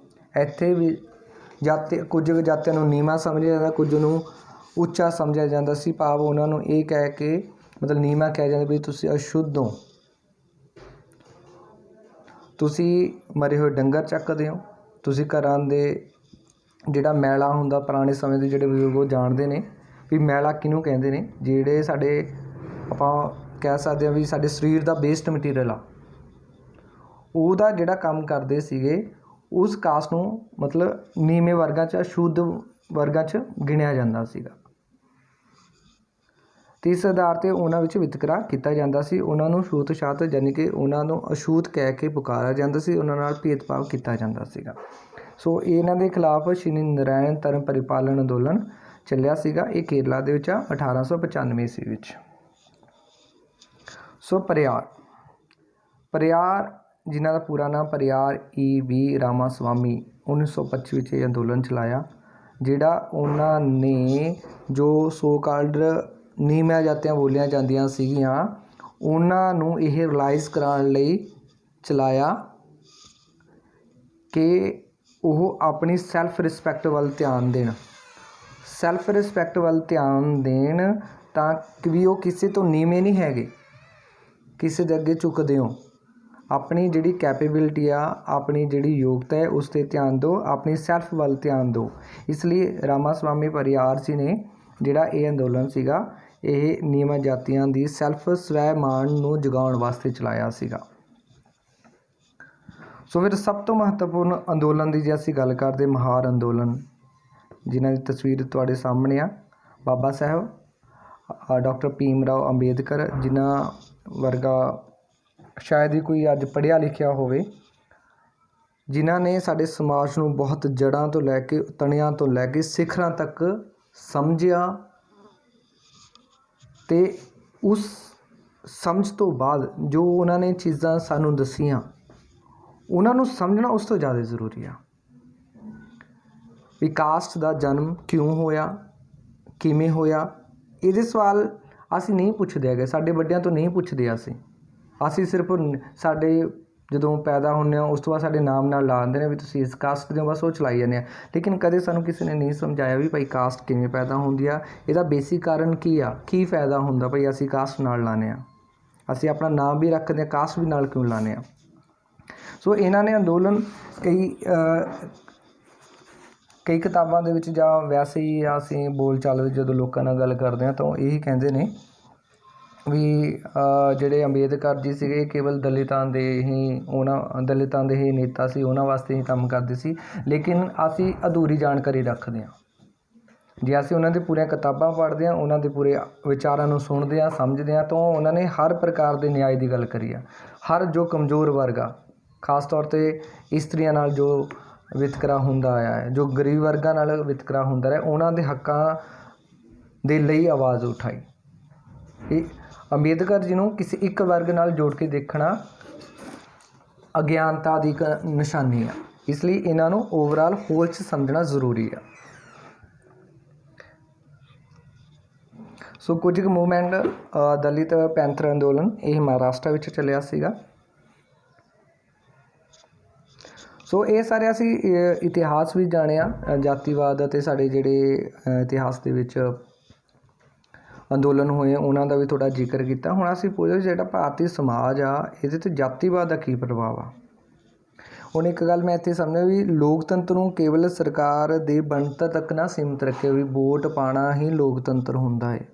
ਇੱਥੇ ਵੀ ਕੁਝ ਜਾਤੀਆਂ ਨੂੰ ਨੀਵਾਂ ਸਮਝਿਆ ਜਾਂਦਾ, ਕੁਝ ਨੂੰ ਉੱਚਾ ਸਮਝਿਆ ਜਾਂਦਾ ਸੀ। ਭਾਵ ਉਹਨਾਂ ਨੂੰ ਇਹ ਕਹਿ ਕੇ ਮਤਲਬ ਨੀਵਾਂ ਕਿਹਾ ਜਾਂਦਾ ਵੀ ਤੁਸੀਂ ਅਸ਼ੁੱਧ ਹੋ, ਤੁਸੀਂ ਮਰੇ ਹੋਏ ਡੰਗਰ ਚੱਕਦੇ ਹੋ, ਤੁਸੀਂ ਘਰਾਂ ਦੇ ਜਿਹੜਾ ਮੈਲਾ ਹੁੰਦਾ, ਪੁਰਾਣੇ ਸਮੇਂ ਦੇ ਜਿਹੜੇ ਬਜ਼ੁਰਗ ਉਹ ਜਾਣਦੇ ਨੇ ਵੀ ਮੈਲਾ ਕਿਹਨੂੰ ਕਹਿੰਦੇ ਨੇ। ਜਿਹੜੇ ਸਾਡੇ ਆਪਾਂ ਕਹਿ ਸਕਦੇ ਹਾਂ ਵੀ ਸਾਡੇ ਸਰੀਰ ਦਾ ਵੇਸਟ ਮਟੀਰੀਅਲ ਆ, ਉਹਦਾ ਜਿਹੜਾ ਕੰਮ ਕਰਦੇ ਸੀਗੇ, ਉਸ ਕਾਸਟ ਨੂੰ ਮਤਲਬ ਨੀਵੇਂ ਵਰਗਾਂ 'ਚ, ਅਸ਼ੁੱਧ ਵਰਗਾਂ 'ਚ ਗਿਣਿਆ ਜਾਂਦਾ ਸੀਗਾ। ਅਤੇ ਇਸ ਆਧਾਰ 'ਤੇ ਉਹਨਾਂ ਵਿੱਚ ਵਿਤਕਰਾ ਕੀਤਾ ਜਾਂਦਾ ਸੀ। ਉਹਨਾਂ ਨੂੰ ਛੂਤ ਛਾਤ ਯਾਨੀ ਕਿ ਉਹਨਾਂ ਨੂੰ ਅਛੂਤ ਕਹਿ ਕੇ ਪੁਕਾਰਿਆ ਜਾਂਦਾ ਸੀ, ਉਹਨਾਂ ਨਾਲ ਭੇਦਭਾਵ ਕੀਤਾ ਜਾਂਦਾ ਸੀਗਾ। ਸੋ ਇਹਨਾਂ ਦੇ ਖਿਲਾਫ ਸ਼੍ਰੀ ਨਾਰਾਇਣ ਧਰਮ ਪਰਿਪਾਲਨ ਅੰਦੋਲਨ ਚੱਲਿਆ ਸੀਗਾ। ਇਹ ਕੇਰਲਾ ਦੇ ਵਿੱਚ 1895 ਈਸਵੀ ਵਿੱਚ। ਸੋ ਪਰਿਆਰ ਜਿਨ੍ਹਾਂ ਦਾ ਪੂਰਾ ਨਾਮ ਪਰਿਆਰ E.V. ਰਾਮਾਸਵਾਮੀ, 1925 ਵਿੱਚ ਇਹ ਅੰਦੋਲਨ ਚਲਾਇਆ, ਜਿਹੜਾ ਉਹਨਾਂ ਨੇ ਜੋ ਸੋ ਕਾਲਡ ਨੀਵੀਆਂ ਜਾਤੀਆਂ ਬੋਲੀਆਂ ਜਾਂਦੀਆਂ ਸੀਗੀਆਂ, ਉਹਨਾਂ ਨੂੰ ਇਹ ਰਿਲਾਈਜ਼ ਕਰਾਉਣ ਲਈ ਚਲਾਇਆ ਕਿ ਉਹ ਆਪਣੀ ਸੈਲਫ ਰਿਸਪੈਕਟ ਵੱਲ ਧਿਆਨ ਦੇਣ। ਸੈਲਫ ਰਿਸਪੈਕਟ ਵੱਲ ਧਿਆਨ ਦੇਣ ਤਾਂ ਵੀ ਉਹ ਕਿਸੇ ਤੋਂ ਨੀਵੇਂ ਨਹੀਂ ਹੈਗੇ, ਕਿਸੇ ਦੇ ਅੱਗੇ ਝੁਕਦੇ ਹੋ। ਆਪਣੀ ਜਿਹੜੀ ਕੈਪੇਬਿਲਿਟੀ ਆ, ਆਪਣੀ ਜਿਹੜੀ ਯੋਗਤਾ ਹੈ, ਉਸ 'ਤੇ ਧਿਆਨ ਦਿਓ, ਆਪਣੀ ਸੈਲਫ ਵੱਲ ਧਿਆਨ ਦਿਓ। ਇਸ ਲਈ ਰਾਮਾਸਵਾਮੀ ਪਰਿਆਰ ਜੀ ਨੇ ਜਿਹੜਾ ਇਹ ਅੰਦੋਲਨ ਸੀਗਾ, ਇਹ ਨੀਵਾਂ ਜਾਤੀਆਂ ਦੀ ਸੈਲਫ ਸਵੈਮਾਨ ਨੂੰ ਜਗਾਉਣ ਵਾਸਤੇ ਚਲਾਇਆ ਸੀਗਾ। ਸੋ ਫਿਰ ਸਭ ਤੋਂ ਮਹੱਤਵਪੂਰਨ ਅੰਦੋਲਨ ਦੀ ਜੇ ਅਸੀਂ ਗੱਲ ਕਰਦੇ, ਮਹਾਰ ਅੰਦੋਲਨ, ਜਿਨ੍ਹਾਂ ਦੀ ਤਸਵੀਰ ਤੁਹਾਡੇ ਸਾਹਮਣੇ ਆ, ਬਾਬਾ ਸਾਹਿਬ ਡਾਕਟਰ ਭੀਮ ਰਾਓ ਅੰਬੇਦਕਰ, ਜਿਨ੍ਹਾਂ ਵਰਗਾ ਸ਼ਾਇਦ ਹੀ ਕੋਈ ਅੱਜ ਪੜ੍ਹਿਆ ਲਿਖਿਆ ਹੋਵੇ, ਜਿਨ੍ਹਾਂ ਨੇ ਸਾਡੇ ਸਮਾਜ ਨੂੰ ਬਹੁਤ ਜੜ੍ਹਾਂ ਤੋਂ ਲੈ ਕੇ, ਤਣਿਆਂ ਤੋਂ ਲੈ ਕੇ ਸਿਖਰਾਂ ਤੱਕ ਸਮਝਿਆ, ਅਤੇ ਉਸ ਸਮਝ ਤੋਂ ਬਾਅਦ ਜੋ ਉਹਨਾਂ ਨੇ ਚੀਜ਼ਾਂ ਸਾਨੂੰ ਦੱਸੀਆਂ, ਉਹਨਾਂ ਨੂੰ ਸਮਝਣਾ ਉਸ ਤੋਂ ਜ਼ਿਆਦਾ ਜ਼ਰੂਰੀ ਆ। ਵੀ ਕਾਸਟ ਦਾ ਜਨਮ ਕਿਉਂ ਹੋਇਆ, ਕਿਵੇਂ ਹੋਇਆ, ਇਹਦੇ ਸਵਾਲ ਅਸੀਂ ਨਹੀਂ ਪੁੱਛਦੇ ਹੈਗੇ, ਸਾਡੇ ਵੱਡਿਆਂ ਤੋਂ ਨਹੀਂ ਪੁੱਛਦੇ। ਅਸੀਂ ਸਿਰਫ ਸਾਡੇ ਜਦੋਂ ਪੈਦਾ ਹੁੰਦੇ ਹਾਂ ਉਸ ਤੋਂ ਬਾਅਦ ਸਾਡੇ ਨਾਮ ਨਾਲ ਲਾ ਦਿੰਦੇ ਨੇ ਵੀ ਤੁਸੀਂ ਇਸ ਕਾਸਟ ਦੇ ਹੋ, ਬਸ ਉਹ ਚਲਾਈ ਜਾਂਦੇ ਆ। ਲੇਕਿਨ ਕਦੇ ਸਾਨੂੰ ਕਿਸੇ ਨੇ ਨਹੀਂ ਸਮਝਾਇਆ ਵੀ ਭਾਈ ਕਾਸਟ ਕਿਵੇਂ ਪੈਦਾ ਹੁੰਦੀ ਆ, ਇਹਦਾ ਬੇਸਿਕ ਕਾਰਨ ਕੀ ਆ, ਕੀ ਫਾਇਦਾ ਹੁੰਦਾ ਭਾਈ ਅਸੀਂ ਕਾਸਟ ਨਾਲ ਲਾਉਂਦੇ ਹਾਂ। ਅਸੀਂ ਆਪਣਾ ਨਾਮ ਵੀ ਰੱਖਦੇ ਹਾਂ, ਕਾਸਟ ਵੀ ਨਾਲ ਕਿਉਂ ਲਾਉਂਦੇ ਹਾਂ। ਸੋ ਇਹਨਾਂ ਨੇ ਅੰਦੋਲਨ ਕਈ ਕਿਤਾਬਾਂ ਦੇ ਵਿੱਚ ਜਾਂ ਵੈਸੇ ਹੀ ਅਸੀਂ ਬੋਲ ਚਾਲ ਵਿੱਚ ਜਦੋਂ ਲੋਕਾਂ ਨਾਲ ਗੱਲ ਕਰਦੇ ਹਾਂ ਤਾਂ ਉਹ ਇਹੀ ਕਹਿੰਦੇ ਨੇ ਵੀ ਜਿਹੜੇ ਅੰਬੇਦਕਰ ਜੀ ਸੀਗੇ ਕੇਵਲ ਦਲਿਤਾਂ ਦੇ ਹੀ ਨੇਤਾ ਸੀ, ਉਹਨਾਂ ਵਾਸਤੇ ਹੀ ਕੰਮ ਕਰਦੇ ਸੀ। ਲੇਕਿਨ ਅਸੀਂ ਅਧੂਰੀ ਜਾਣਕਾਰੀ ਰੱਖਦੇ ਹਾਂ। ਜੇ ਅਸੀਂ ਉਹਨਾਂ ਦੀ ਪੂਰੀਆਂ ਕਿਤਾਬਾਂ ਪੜ੍ਹਦੇ ਹਾਂ, ਉਹਨਾਂ ਦੇ ਪੂਰੇ ਵਿਚਾਰਾਂ ਨੂੰ ਸੁਣਦੇ ਹਾਂ, ਸਮਝਦੇ ਹਾਂ, ਤਾਂ ਉਹਨਾਂ ਨੇ ਹਰ ਪ੍ਰਕਾਰ ਦੇ ਨਿਆਂ ਦੀ ਗੱਲ ਕਰੀ ਆ। ਹਰ ਜੋ ਕਮਜ਼ੋਰ ਵਰਗ ਆ, ਖਾਸ ਤੌਰ 'ਤੇ ਇਸਤਰੀਆਂ ਨਾਲ ਜੋ ਵਿਤਕਰਾ ਹੁੰਦਾ ਆਇਆ ਹੈ, ਜੋ ਗਰੀਬ ਵਰਗਾਂ ਨਾਲ ਵਿਤਕਰਾ ਹੁੰਦਾ ਰਿਹਾ, ਉਹਨਾਂ ਦੇ ਹੱਕਾਂ ਦੇ ਲਈ ਆਵਾਜ਼ ਉਠਾਈ। ਇਹ ਅੰਬੇਦਕਰ ਜੀ ਨੂੰ ਕਿਸੇ ਇੱਕ ਵਰਗ ਨਾਲ ਜੋੜ ਕੇ ਦੇਖਣਾ ਅਗਿਆਨਤਾ ਦੀ ਇੱਕ ਨਿਸ਼ਾਨੀ ਆ। ਇਸ ਲਈ ਇਹਨਾਂ ਨੂੰ ਓਵਰਆਲ ਹੋਲ 'ਚ ਸਮਝਣਾ ਜ਼ਰੂਰੀ ਆ। ਸੋ ਕੁਝ ਕੁ ਮੂਵਮੈਂਟ ਦਲਿਤ ਪੈਂਥਰ ਅੰਦੋਲਨ ਇਹ ਮਹਾਰਾਸ਼ਟਰ ਵਿੱਚ ਚੱਲਿਆ ਸੀਗਾ। ਸੋ ਇਹ ਸਾਰੇ ਅਸੀਂ ਇਤਿਹਾਸ ਵੀ ਜਾਣਿਆ, ਜਾਤੀਵਾਦ ਅਤੇ ਸਾਡੇ ਜਿਹੜੇ ਇਤਿਹਾਸ ਦੇ ਵਿੱਚ ਅੰਦੋਲਨ ਹੋਏ ਉਹਨਾਂ ਦਾ ਵੀ ਥੋੜ੍ਹਾ ਜ਼ਿਕਰ ਕੀਤਾ। ਹੁਣ ਅਸੀਂ ਪੁੱਛਦੇ ਜਿਹੜਾ ਭਾਰਤੀ ਸਮਾਜ ਆ ਇਹਦੇ 'ਤੇ ਜਾਤੀਵਾਦ ਦਾ ਕੀ ਪ੍ਰਭਾਵ ਆ। ਹੁਣ ਇੱਕ ਗੱਲ ਮੈਂ ਇੱਥੇ ਸਮਝਿਆ ਵੀ ਲੋਕਤੰਤਰ ਨੂੰ ਕੇਵਲ ਸਰਕਾਰ ਦੇ ਬਣਤਰ ਤੱਕ ਨਾ ਸੀਮਿਤ ਰੱਖੇ ਵੀ ਵੋਟ ਪਾਉਣਾ ਹੀ ਲੋਕਤੰਤਰ ਹੁੰਦਾ ਹੈ।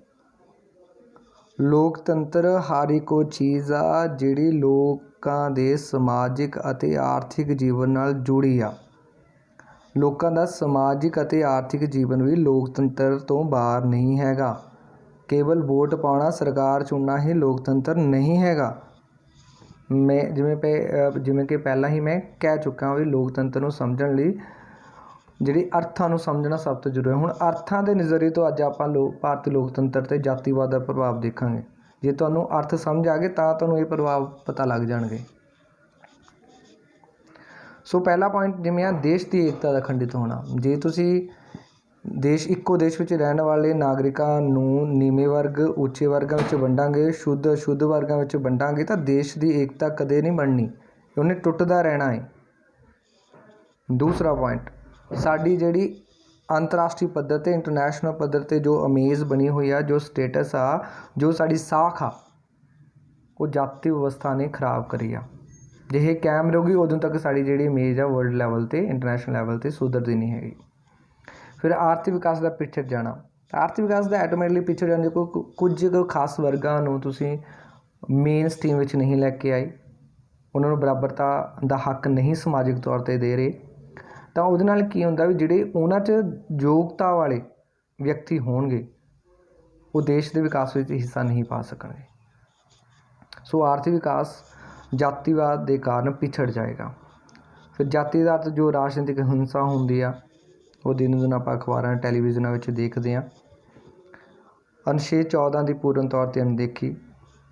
ਲੋਕਤੰਤਰ ਹਰ ਇੱਕ ਉਹ ਚੀਜ਼ ਆ ਜਿਹੜੀ ਲੋਕਾਂ ਦੇ ਸਮਾਜਿਕ ਅਤੇ ਆਰਥਿਕ ਜੀਵਨ ਨਾਲ ਜੁੜੀ ਆ। ਲੋਕਾਂ ਦਾ ਸਮਾਜਿਕ ਅਤੇ ਆਰਥਿਕ ਜੀਵਨ ਵੀ ਲੋਕਤੰਤਰ ਤੋਂ ਬਾਹਰ ਨਹੀਂ ਹੈਗਾ। ਕੇਵਲ ਵੋਟ ਪਾਉਣਾ, ਸਰਕਾਰ ਚੁਣਨਾ ਹੀ ਲੋਕਤੰਤਰ ਨਹੀਂ ਹੈਗਾ। ਮੈਂ ਜਿਵੇਂ ਕਿ ਪਹਿਲਾਂ ਹੀ ਮੈਂ ਕਹਿ ਚੁੱਕਾ ਵੀ ਲੋਕਤੰਤਰ ਨੂੰ ਸਮਝਣ ਲਈ ਜਿਹੜੀ ਅਰਥਾਂ ਨੂੰ ਸਮਝਣਾ ਸਭ ਤੋਂ ਜ਼ਰੂਰੀ ਹੈ। ਹੁਣ ਅਰਥਾਂ ਦੇ ਨਜ਼ਰੀਏ ਤੋਂ ਅੱਜ ਆਪਾਂ ਭਾਰਤੀ ਲੋਕਤੰਤਰ 'ਤੇ ਜਾਤੀਵਾਦ ਦਾ ਪ੍ਰਭਾਵ ਦੇਖਾਂਗੇ। ਜੇ ਤੁਹਾਨੂੰ ਅਰਥ ਸਮਝ ਆ ਗਏ ਤਾਂ ਤੁਹਾਨੂੰ ਇਹ ਪ੍ਰਭਾਵ ਪਤਾ ਲੱਗ ਜਾਣਗੇ। ਸੋ ਪਹਿਲਾ ਪੁਆਇੰਟ ਜਿਵੇਂ ਆ ਦੇਸ਼ ਦੀ ਏਕਤਾ ਦਾ ਖੰਡਿਤ ਹੋਣਾ। ਜੇ ਤੁਸੀਂ ਇੱਕੋ ਦੇਸ਼ ਵਿੱਚ ਰਹਿਣ ਵਾਲੇ ਨਾਗਰਿਕਾਂ ਨੂੰ ਨੀਵੇਂ ਵਰਗ, ਉੱਚੇ ਵਰਗਾਂ ਵਿੱਚ ਵੰਡਾਂਗੇ, ਅਸ਼ੁੱਧ ਵਰਗਾਂ ਵਿੱਚ ਵੰਡਾਂਗੇ ਤਾਂ ਦੇਸ਼ ਦੀ ਏਕਤਾ ਕਦੇ ਨਹੀਂ ਬਣਨੀ, ਉਹਨੇ ਟੁੱਟਦਾ ਰਹਿਣਾ ਹੈ। ਦੂਸਰਾ ਪੁਆਇੰਟ, ਸਾਡੀ ਜਿਹੜੀ ਅੰਤਰਰਾਸ਼ਟਰੀ ਪੱਧਰ 'ਤੇ, ਇੰਟਰਨੈਸ਼ਨਲ ਪੱਧਰ 'ਤੇ ਜੋ ਇਮੇਜ ਬਣੀ ਹੋਈ ਆ, ਜੋ ਸਟੇਟਸ ਆ, ਜੋ ਸਾਡੀ ਸਾਖ ਆ, ਉਹ ਜਾਤੀ ਵਿਵਸਥਾ ਨੇ ਖਰਾਬ ਕਰੀ ਆ। ਜੇ ਇਹ ਕਾਇਮ ਰਹੂਗੀ ਉਦੋਂ ਤੱਕ ਸਾਡੀ ਜਿਹੜੀ ਇਮੇਜ ਆ ਵਰਲਡ ਲੈਵਲ 'ਤੇ, ਇੰਟਰਨੈਸ਼ਨਲ ਲੈਵਲ 'ਤੇ ਸੁਧਰਦੀ ਨਹੀਂ ਹੈਗੀ। ਫਿਰ ਆਰਥਿਕ ਵਿਕਾਸ ਦਾ ਪਿੱਛੜ ਜਾਣਾ। ਆਰਥਿਕ ਵਿਕਾਸ ਦਾ ਆਟੋਮੈਟਿਕਲੀ ਪਿੱਛੜ ਜਾਣ ਦੇ ਕੁਝ ਕੁ ਖਾਸ ਵਰਗਾਂ ਨੂੰ ਤੁਸੀਂ ਮੇਨ ਸਟਰੀਮ ਵਿੱਚ ਨਹੀਂ ਲੈ ਕੇ ਆਏ, ਉਹਨਾਂ ਨੂੰ ਬਰਾਬਰਤਾ ਦਾ ਹੱਕ ਨਹੀਂ ਸਮਾਜਿਕ ਤੌਰ 'ਤੇ ਦੇ ਰਹੇ, ਤਾਂ ਉਹਦੇ ਨਾਲ ਕੀ ਹੁੰਦਾ ਵੀ ਜਿਹੜੇ ਉਹਨਾਂ 'ਚ ਯੋਗਤਾ ਵਾਲੇ ਵਿਅਕਤੀ ਹੋਣਗੇ ਉਹ ਦੇਸ਼ ਦੇ ਵਿਕਾਸ ਵਿੱਚ ਹਿੱਸਾ ਨਹੀਂ ਪਾ ਸਕਣਗੇ। ਸੋ ਆਰਥਿਕ ਵਿਕਾਸ ਜਾਤੀਵਾਦ ਦੇ ਕਾਰਨ ਪਿਛੜ ਜਾਏਗਾ। ਫਿਰ ਜਾਤੀ ਦੇ ਆਧਾਰ 'ਤੇ ਜੋ ਰਾਜਨੀਤਿਕ ਹਿੰਸਾ ਹੁੰਦੀ ਆ ਉਹ ਦਿਨ ਦਿਨ ਆਪਾਂ ਅਖਬਾਰਾਂ, ਟੈਲੀਵਿਜ਼ਨਾਂ ਵਿੱਚ ਦੇਖਦੇ ਹਾਂ। ਅਨੁਛੇਦ 14 ਦੀ ਪੂਰਨ ਤੌਰ 'ਤੇ ਅਣਦੇਖੀ।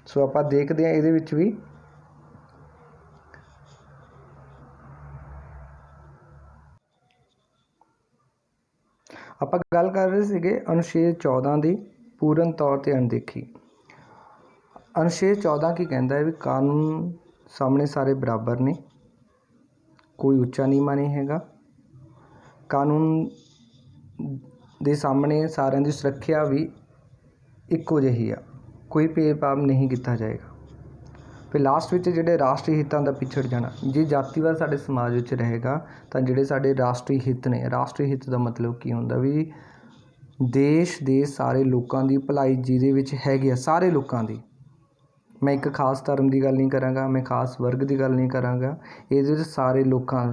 ਸੋ ਆਪਾਂ ਦੇਖਦੇ ਹਾਂ ਇਹਦੇ ਵਿੱਚ ਵੀ ਆਪਾਂ ਗੱਲ ਕਰ ਰਹੇ ਸੀਗੇ ਅਨੁਛੇਦ 14 ਦੀ ਪੂਰਨ ਤੌਰ 'ਤੇ ਅਣਦੇਖੀ। ਅਨੁਛੇਦ 14 ਕੀ ਕਹਿੰਦਾ ਹੈ ਵੀ ਕਾਨੂੰਨ ਸਾਹਮਣੇ ਸਾਰੇ ਬਰਾਬਰ ਨੇ, ਕੋਈ ਉੱਚਾ ਨੀਵਾਂ ਨਹੀਂ ਹੈਗਾ। ਕਾਨੂੰਨ ਦੇ ਸਾਹਮਣੇ ਸਾਰਿਆਂ ਦੀ ਸੁਰੱਖਿਆ ਵੀ ਇੱਕੋ ਜਿਹੀ ਆ, ਕੋਈ ਭੇਦਭਾਵ ਨਹੀਂ ਕੀਤਾ ਜਾਏਗਾ। ਫਿਰ ਲਾਸਟ ਵਿੱਚ ਜਿਹੜੇ ਰਾਸ਼ਟਰੀ ਹਿੱਤਾਂ ਦਾ ਪਿਛੜ ਜਾਣਾ। ਜੇ ਜਾਤੀਵਾਦ ਸਾਡੇ ਸਮਾਜ ਵਿੱਚ ਰਹੇਗਾ ਤਾਂ ਜਿਹੜੇ ਸਾਡੇ ਰਾਸ਼ਟਰੀ ਹਿੱਤ ਨੇ, ਰਾਸ਼ਟਰੀ ਹਿੱਤ ਦਾ ਮਤਲਬ ਕੀ ਹੁੰਦਾ ਵੀ ਦੇਸ਼ ਦੇ ਸਾਰੇ ਲੋਕਾਂ ਦੀ ਭਲਾਈ ਜਿਹਦੇ ਵਿੱਚ ਹੈਗੀ ਆ, ਸਾਰੇ ਲੋਕਾਂ ਦੀ। ਮੈਂ ਇੱਕ ਖਾਸ ਧਰਮ ਦੀ ਗੱਲ ਨਹੀਂ ਕਰਾਂਗਾ, ਮੈਂ ਖਾਸ ਵਰਗ ਦੀ ਗੱਲ ਨਹੀਂ ਕਰਾਂਗਾ, ਇਹਦੇ ਵਿੱਚ ਸਾਰੇ ਲੋਕਾਂ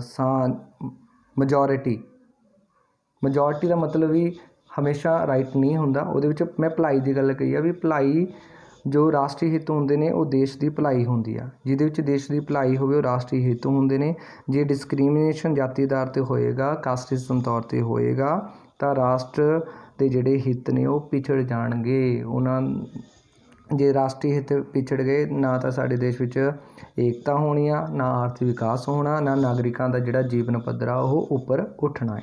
ਮੈਜੋਰਿਟੀ ਦਾ ਮਤਲਬ ਵੀ ਹਮੇਸ਼ਾ ਰਾਈਟ ਨਹੀਂ ਹੁੰਦਾ। ਉਹਦੇ ਵਿੱਚ ਮੈਂ ਭਲਾਈ ਦੀ ਗੱਲ ਕਹੀ ਆ ਵੀ ਭਲਾਈ ਜੋ ਰਾਸ਼ਟਰੀ ਹਿੱਤ ਹੁੰਦੇ ਨੇ ਉਹ ਦੇਸ਼ ਦੀ ਭਲਾਈ ਹੁੰਦੀ ਆ। ਜਿਹਦੇ ਵਿੱਚ ਦੇਸ਼ ਦੀ ਭਲਾਈ ਹੋਵੇ ਉਹ ਰਾਸ਼ਟਰੀ ਹਿੱਤ ਹੁੰਦੇ ਨੇ। ਜੇ ਡਿਸਕ੍ਰਿਮੀਨੇਸ਼ਨ ਜਾਤੀ ਆਧਾਰ 'ਤੇ ਹੋਏਗਾ, ਕਾਸਟਿਜ਼ਮ ਤੌਰ 'ਤੇ ਹੋਏਗਾ ਤਾਂ ਰਾਸ਼ਟਰ ਦੇ ਜਿਹੜੇ ਹਿੱਤ ਨੇ ਉਹ ਪਿਛੜ ਜਾਣਗੇ। ਜੇ ਰਾਸ਼ਟਰੀ ਹਿੱਤ ਪਿਛੜ ਗਏ ਨਾ ਤਾਂ ਸਾਡੇ ਦੇਸ਼ ਵਿੱਚ ਏਕਤਾ ਹੋਣੀ ਆ, ਨਾ ਆਰਥਿਕ ਵਿਕਾਸ ਹੋਣਾ, ਨਾ ਨਾਗਰਿਕਾਂ ਦਾ ਜਿਹੜਾ ਜੀਵਨ ਪੱਧਰ ਆ ਉਹ ਉੱਪਰ ਉੱਠਣਾ ਹੈ।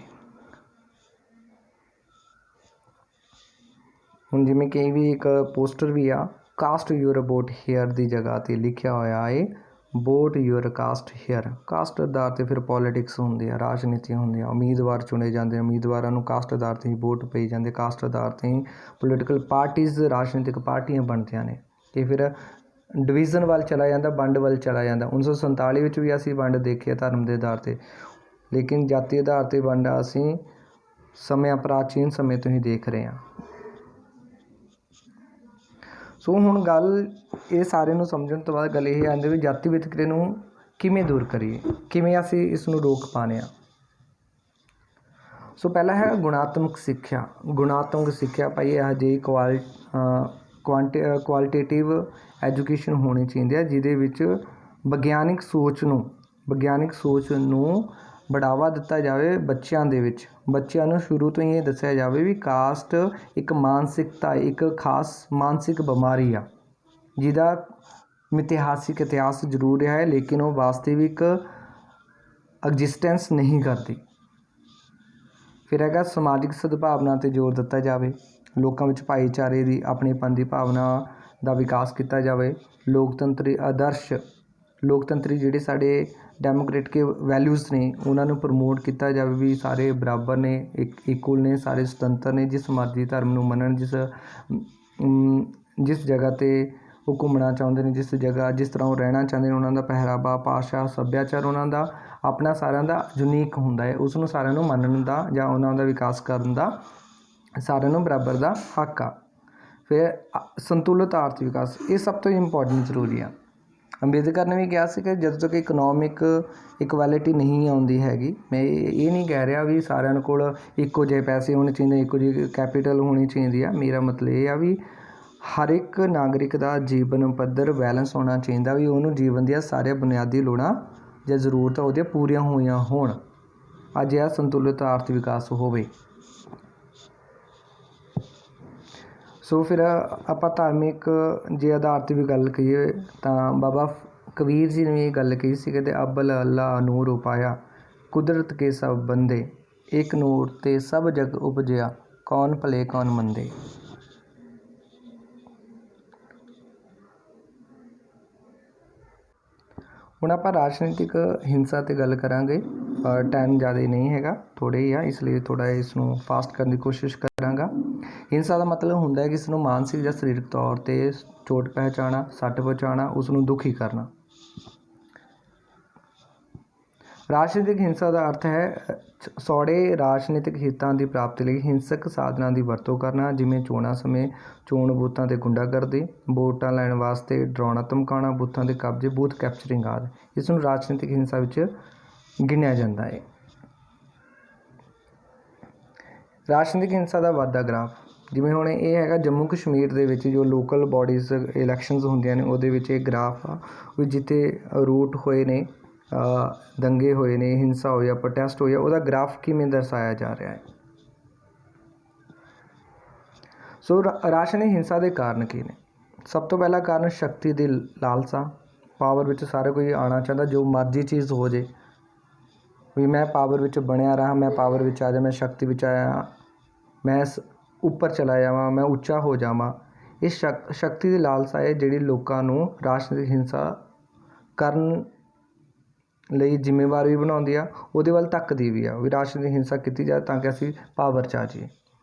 ਹੁਣ ਜਿਵੇਂ ਕਿ ਵੀ ਇੱਕ ਪੋਸਟਰ ਵੀ ਆ, ਕਾਸਟ ਯੂਅਰ ਵੋਟ ਹੇਅਰ ਦੀ ਜਗ੍ਹਾ 'ਤੇ ਲਿਖਿਆ ਹੋਇਆ ਹੈ vote your caste here. Caste ਆਧਾਰ 'ਤੇ ਫਿਰ ਪੋਲੀਟਿਕਸ ਹੁੰਦੀ ਆ, ਰਾਜਨੀਤੀਆਂ ਹੁੰਦੀਆਂ, ਉਮੀਦਵਾਰ ਚੁਣੇ ਜਾਂਦੇ, ਉਮੀਦਵਾਰਾਂ ਨੂੰ ਕਾਸਟ ਆਧਾਰ 'ਤੇ ਹੀ ਵੋਟ ਪਈ ਜਾਂਦੇ, ਕਾਸਟ ਆਧਾਰ 'ਤੇ ਹੀ ਪੋਲੀਟੀਕਲ ਪਾਰਟੀਜ਼, ਰਾਜਨੀਤਿਕ ਪਾਰਟੀਆਂ ਬਣਦੀਆਂ ਨੇ। ਅਤੇ ਫਿਰ ਡਿਵੀਜ਼ਨ ਵੱਲ ਚਲਾ ਜਾਂਦਾ, ਵੰਡ ਵੱਲ ਚਲਾ ਜਾਂਦਾ। 1947 ਵਿੱਚ ਵੀ ਅਸੀਂ ਵੰਡ ਦੇਖੀ ਧਰਮ ਦੇ ਆਧਾਰ 'ਤੇ, ਲੇਕਿਨ ਜਾਤੀ ਆਧਾਰ 'ਤੇ ਵੰਡ ਅਸੀਂ ਪ੍ਰਾਚੀਨ ਸਮੇਂ ਤੋਂ ਹੀ ਦੇਖ ਰਹੇ ਹਾਂ। ਸੋ ਹੁਣ ਗੱਲ ਇਹ ਸਾਰੇ ਨੂੰ ਸਮਝਣ ਤੋਂ ਬਾਅਦ ਗੱਲ ਇਹ ਆਉਂਦੀ ਵੀ ਜਾਤੀ ਵਿਤਕਰੇ ਨੂੰ ਕਿਵੇਂ ਦੂਰ ਕਰੀਏ, ਕਿਵੇਂ ਅਸੀਂ ਇਸ ਨੂੰ ਰੋਕ ਪਾਉਂਦੇ ਹਾਂ। ਸੋ ਪਹਿਲਾ ਹੈ ਗੁਣਾਤਮਕ ਸਿੱਖਿਆ। ਗੁਣਾਤਮਕ ਸਿੱਖਿਆ ਭਾਈ ਇਹੋ ਜਿਹੀ ਕੁਆਲਿਟੇਟਿਵ ਐਜੂਕੇਸ਼ਨ ਹੋਣੀ ਚਾਹੀਦੀ ਹੈ ਜਿਹਦੇ ਵਿੱਚ ਵਿਗਿਆਨਿਕ ਸੋਚ ਨੂੰ बढ़ावा ਦਿੱਤਾ ਜਾਵੇ ਬੱਚਿਆਂ ਦੇ ਵਿੱਚ। ਬੱਚਿਆਂ ਨੂੰ ਸ਼ੁਰੂ ਤੋਂ ਹੀ ਇਹ ਦੱਸਿਆ ਜਾਵੇ ਵੀ ਕਾਸਟ ਇੱਕ ਮਾਨਸਿਕਤਾ, ਇੱਕ ਖਾਸ ਮਾਨਸਿਕ ਬਿਮਾਰੀ ਆ ਜਿਹਦਾ ਇਤਿਹਾਸ ਜ਼ਰੂਰ ਰਿਹਾ ਹੈ, ਲੇਕਿਨ ਉਹ ਵਾਸਤਵਿਕ ਐਗਜ਼ਿਸਟੈਂਸ ਨਹੀਂ ਕਰਦੀ। ਫਿਰ ਹੈਗਾ ਸਮਾਜਿਕ ਸਦਭਾਵਨਾ 'ਤੇ ਜ਼ੋਰ ਦਿੱਤਾ ਜਾਵੇ। ਲੋਕਾਂ ਵਿੱਚ ਭਾਈਚਾਰੇ ਦੀ, ਆਪਣੇਪਨ ਦੀ ਭਾਵਨਾ ਦਾ ਵਿਕਾਸ ਕੀਤਾ ਜਾਵੇ। ਲੋਕਤੰਤਰੀ ਜਿਹੜੇ ਸਾਡੇ ਡੈਮੋਕ੍ਰੇਟਿਕ ਵੈਲਿਊਜ਼ ਨੇ ਉਹਨਾਂ ਨੂੰ ਪ੍ਰਮੋਟ ਕੀਤਾ ਜਾਵੇ ਵੀ ਸਾਰੇ ਬਰਾਬਰ ਨੇ, ਇਕੁਅਲ ਨੇ, ਸਾਰੇ ਸੁਤੰਤਰ ਨੇ, ਜਿਸ ਮਰਜ਼ੀ ਧਰਮ ਨੂੰ ਮੰਨਣ, ਜਿਸ ਜਗ੍ਹਾ 'ਤੇ ਉਹ ਘੁੰਮਣਾ ਚਾਹੁੰਦੇ ਨੇ, ਜਿਸ ਤਰ੍ਹਾਂ ਉਹ ਰਹਿਣਾ ਚਾਹੁੰਦੇ ਨੇ, ਉਹਨਾਂ ਦਾ ਪਹਿਰਾਵਾ, ਭਾਸ਼ਾ, ਸੱਭਿਆਚਾਰ ਉਹਨਾਂ ਦਾ ਆਪਣਾ ਸਾਰਿਆਂ ਦਾ ਯੂਨੀਕ ਹੁੰਦਾ ਹੈ। ਉਸ ਨੂੰ ਸਾਰਿਆਂ ਨੂੰ ਮੰਨਣ ਦਾ ਜਾਂ ਉਹਨਾਂ ਦਾ ਵਿਕਾਸ ਕਰਨ ਦਾ ਸਾਰਿਆਂ ਨੂੰ ਬਰਾਬਰ ਦਾ ਹੱਕ ਆ। ਫਿਰ ਸੰਤੁਲਿਤ ਆਰਥਿਕ ਵਿਕਾਸ, ਇਹ ਸਭ ਤੋਂ ਇੰਪੋਰਟੈਂਟ ਜ਼ਰੂਰੀ ਆ। ਅੰਬੇਦਕਰ ਨੇ ਵੀ ਕਿਹਾ ਸੀ ਕਿ ਜਦੋਂ ਤੱਕ ਇਕਨੋਮਿਕ ਇਕੁਐਲਿਟੀ ਨਹੀਂ ਆਉਂਦੀ ਹੈਗੀ, ਮੈਂ ਇਹ ਨਹੀਂ ਕਹਿ ਰਿਹਾ ਵੀ ਸਾਰਿਆਂ ਕੋਲ ਇੱਕੋ ਜਿਹੇ ਪੈਸੇ ਹੋਣੇ ਚਾਹੀਦੇ, ਇੱਕੋ ਜਿਹੀ ਕੈਪੀਟਲ ਹੋਣੀ ਚਾਹੀਦੀ ਆ। ਮੇਰਾ ਮਤਲਬ ਇਹ ਆ ਵੀ ਹਰ ਇੱਕ ਨਾਗਰਿਕ ਦਾ ਜੀਵਨ ਪੱਧਰ ਬੈਲੈਂਸ ਹੋਣਾ ਚਾਹੀਦਾ, ਵੀ ਉਹਨੂੰ ਜੀਵਨ ਦੀਆਂ ਸਾਰੀਆਂ ਬੁਨਿਆਦੀ ਲੋੜਾਂ ਜਾਂ ਜ਼ਰੂਰਤਾਂ ਉਹਦੀਆਂ ਪੂਰੀਆਂ ਹੋਈਆਂ ਹੋਣ। ਅੱਜ ਇਹ ਸੰਤੁਲਿਤ ਆਰਥਿਕ ਵਿਕਾਸ ਹੋਵੇ। ਸੋ ਫਿਰ ਆਪਾਂ ਧਾਰਮਿਕ ਜੇ ਆਧਾਰ 'ਤੇ ਵੀ ਗੱਲ ਕਰੀਏ ਤਾਂ ਬਾਬਾ ਕਬੀਰ ਜੀ ਨੇ ਵੀ ਇਹ ਗੱਲ ਕਹੀ ਸੀ ਕਿ ਅਬਲ ਅੱਲਾ ਨੂਰ ਉਪਾਇਆ, ਕੁਦਰਤ ਕੇ ਸਭ ਬੰਦੇ, ਇੱਕ ਨੂਰ ਤੇ ਸਭ ਜਗ ਉਪਜਿਆ, ਕੌਣ ਭਲੇ ਕੌਣ ਮੰਦੇ। ਹੁਣ ਆਪਾਂ ਰਾਜਨੀਤਿਕ ਹਿੰਸਾ 'ਤੇ ਗੱਲ ਕਰਾਂਗੇ। ਟਾਈਮ ਜ਼ਿਆਦਾ ਨਹੀਂ ਹੈਗਾ, ਥੋੜ੍ਹੇ ਹੀ ਆ, ਇਸ ਲਈ ਥੋੜ੍ਹਾ ਇਸ ਨੂੰ ਫਾਸਟ ਕਰਨ ਦੀ ਕੋਸ਼ਿਸ਼ ਕਰਾਂਗਾ। ਹਿੰਸਾ ਦਾ ਮਤਲਬ ਹੁੰਦਾ ਹੈ ਕਿਸੇ ਨੂੰ ਮਾਨਸਿਕ ਜਾਂ ਸਰੀਰਕ ਤੌਰ 'ਤੇ ਚੋਟ ਪਹੁੰਚਾਉਣਾ, ਸੱਟ ਪਹੁੰਚਾਉਣਾ, ਉਸ ਨੂੰ ਦੁਖੀ ਕਰਨਾ। ਰਾਜਨੀਤਿਕ ਹਿੰਸਾ ਦਾ ਅਰਥ ਹੈ ਸੌੜੇ ਰਾਜਨੀਤਿਕ ਹਿੱਤਾਂ ਦੀ ਪ੍ਰਾਪਤੀ ਲਈ ਹਿੰਸਕ ਸਾਧਨਾਂ ਦੀ ਵਰਤੋਂ ਕਰਨਾ, ਜਿਵੇਂ ਚੋਣਾਂ ਸਮੇਂ ਚੋਣ ਬੂਥਾਂ 'ਤੇ ਗੁੰਡਾਗਰਦੀ, ਵੋਟਾਂ ਲੈਣ ਵਾਸਤੇ ਡਰਾਉਣਾ ਧਮਕਾਉਣਾ, ਬੂਥਾਂ ਦੇ ਕਬਜ਼ੇ, ਬੂਥ ਕੈਪਚਰਿੰਗ ਆਦਿ। ਇਸ ਨੂੰ ਰਾਜਨੀਤਿਕ ਹਿੰਸਾ ਵਿੱਚ ਗਿਣਿਆ ਜਾਂਦਾ ਹੈ। ਰਾਜਨੀਤਿਕ ਹਿੰਸਾ ਦਾ ਵਾਧਾ ਗ੍ਰਾਫ, ਜਿਵੇਂ ਹੁਣ ਇਹ ਹੈਗਾ ਜੰਮੂ ਕਸ਼ਮੀਰ ਦੇ ਵਿੱਚ ਜੋ ਲੋਕਲ ਬਾਡੀਜ਼ ਇਲੈਕਸ਼ਨਸ ਹੁੰਦੀਆਂ ਨੇ, ਉਹਦੇ ਵਿੱਚ ਇਹ ਗ੍ਰਾਫ ਆ ਵੀ ਜਿੱਥੇ ਰੂਟ ਹੋਏ ਨੇ, ਦੰਗੇ ਹੋਏ ਨੇ, ਹਿੰਸਾ ਹੋਈ ਆ, ਪ੍ਰੋਟੈਸਟ ਹੋਈ ਆ, ਉਹਦਾ ਗ੍ਰਾਫ ਕਿਵੇਂ ਦਰਸਾਇਆ ਜਾ ਰਿਹਾ ਹੈ। ਸੋ ਰਾਜਨੀਤਿਕ ਹਿੰਸਾ ਦੇ ਕਾਰਨ ਕੀ ਨੇ? ਸਭ ਤੋਂ ਪਹਿਲਾ ਕਾਰਨ ਸ਼ਕਤੀ ਦੀ ਲਾਲਸਾ। ਪਾਵਰ ਵਿੱਚ ਸਾਰੇ ਕੋਈ ਆਉਣਾ ਚਾਹੁੰਦਾ, ਜੋ ਮਰਜ਼ੀ ਚੀਜ਼ ਹੋ ਜੇ, ਵੀ ਮੈਂ ਪਾਵਰ ਵਿੱਚ ਬਣਿਆ ਰਹਾਂ, ਮੈਂ ਪਾਵਰ ਵਿੱਚ ਆ ਜਾ, ਮੈਂ ਸ਼ਕਤੀ ਵਿੱਚ ਆਇਆ, ਮੈਂ ਉੱਪਰ ਚਲਾ ਜਾਵਾਂ, ਮੈਂ ਉੱਚਾ ਹੋ ਜਾਵਾਂ। ਇਹ ਸ਼ਕਤੀ ਦੀ ਲਾਲਸਾ ਹੈ ਜਿਹੜੀ ਲੋਕਾਂ ਨੂੰ ਰਾਜਨੀਤਿਕ ਹਿੰਸਾ ਕਰਨ ਲਈ ਜ਼ਿੰਮੇਵਾਰ ਵੀ ਬਣਾਉਂਦੀ ਆ, ਉਹਦੇ ਵੱਲ ਧੱਕਦੀ ਵੀ ਆ ਵੀ ਰਾਜਨੀਤਿਕ ਹਿੰਸਾ ਕੀਤੀ ਜਾਵੇ ਤਾਂ ਕਿ ਅਸੀਂ ਪਾਵਰ 'ਚ ਆ ਜਾਈਏ।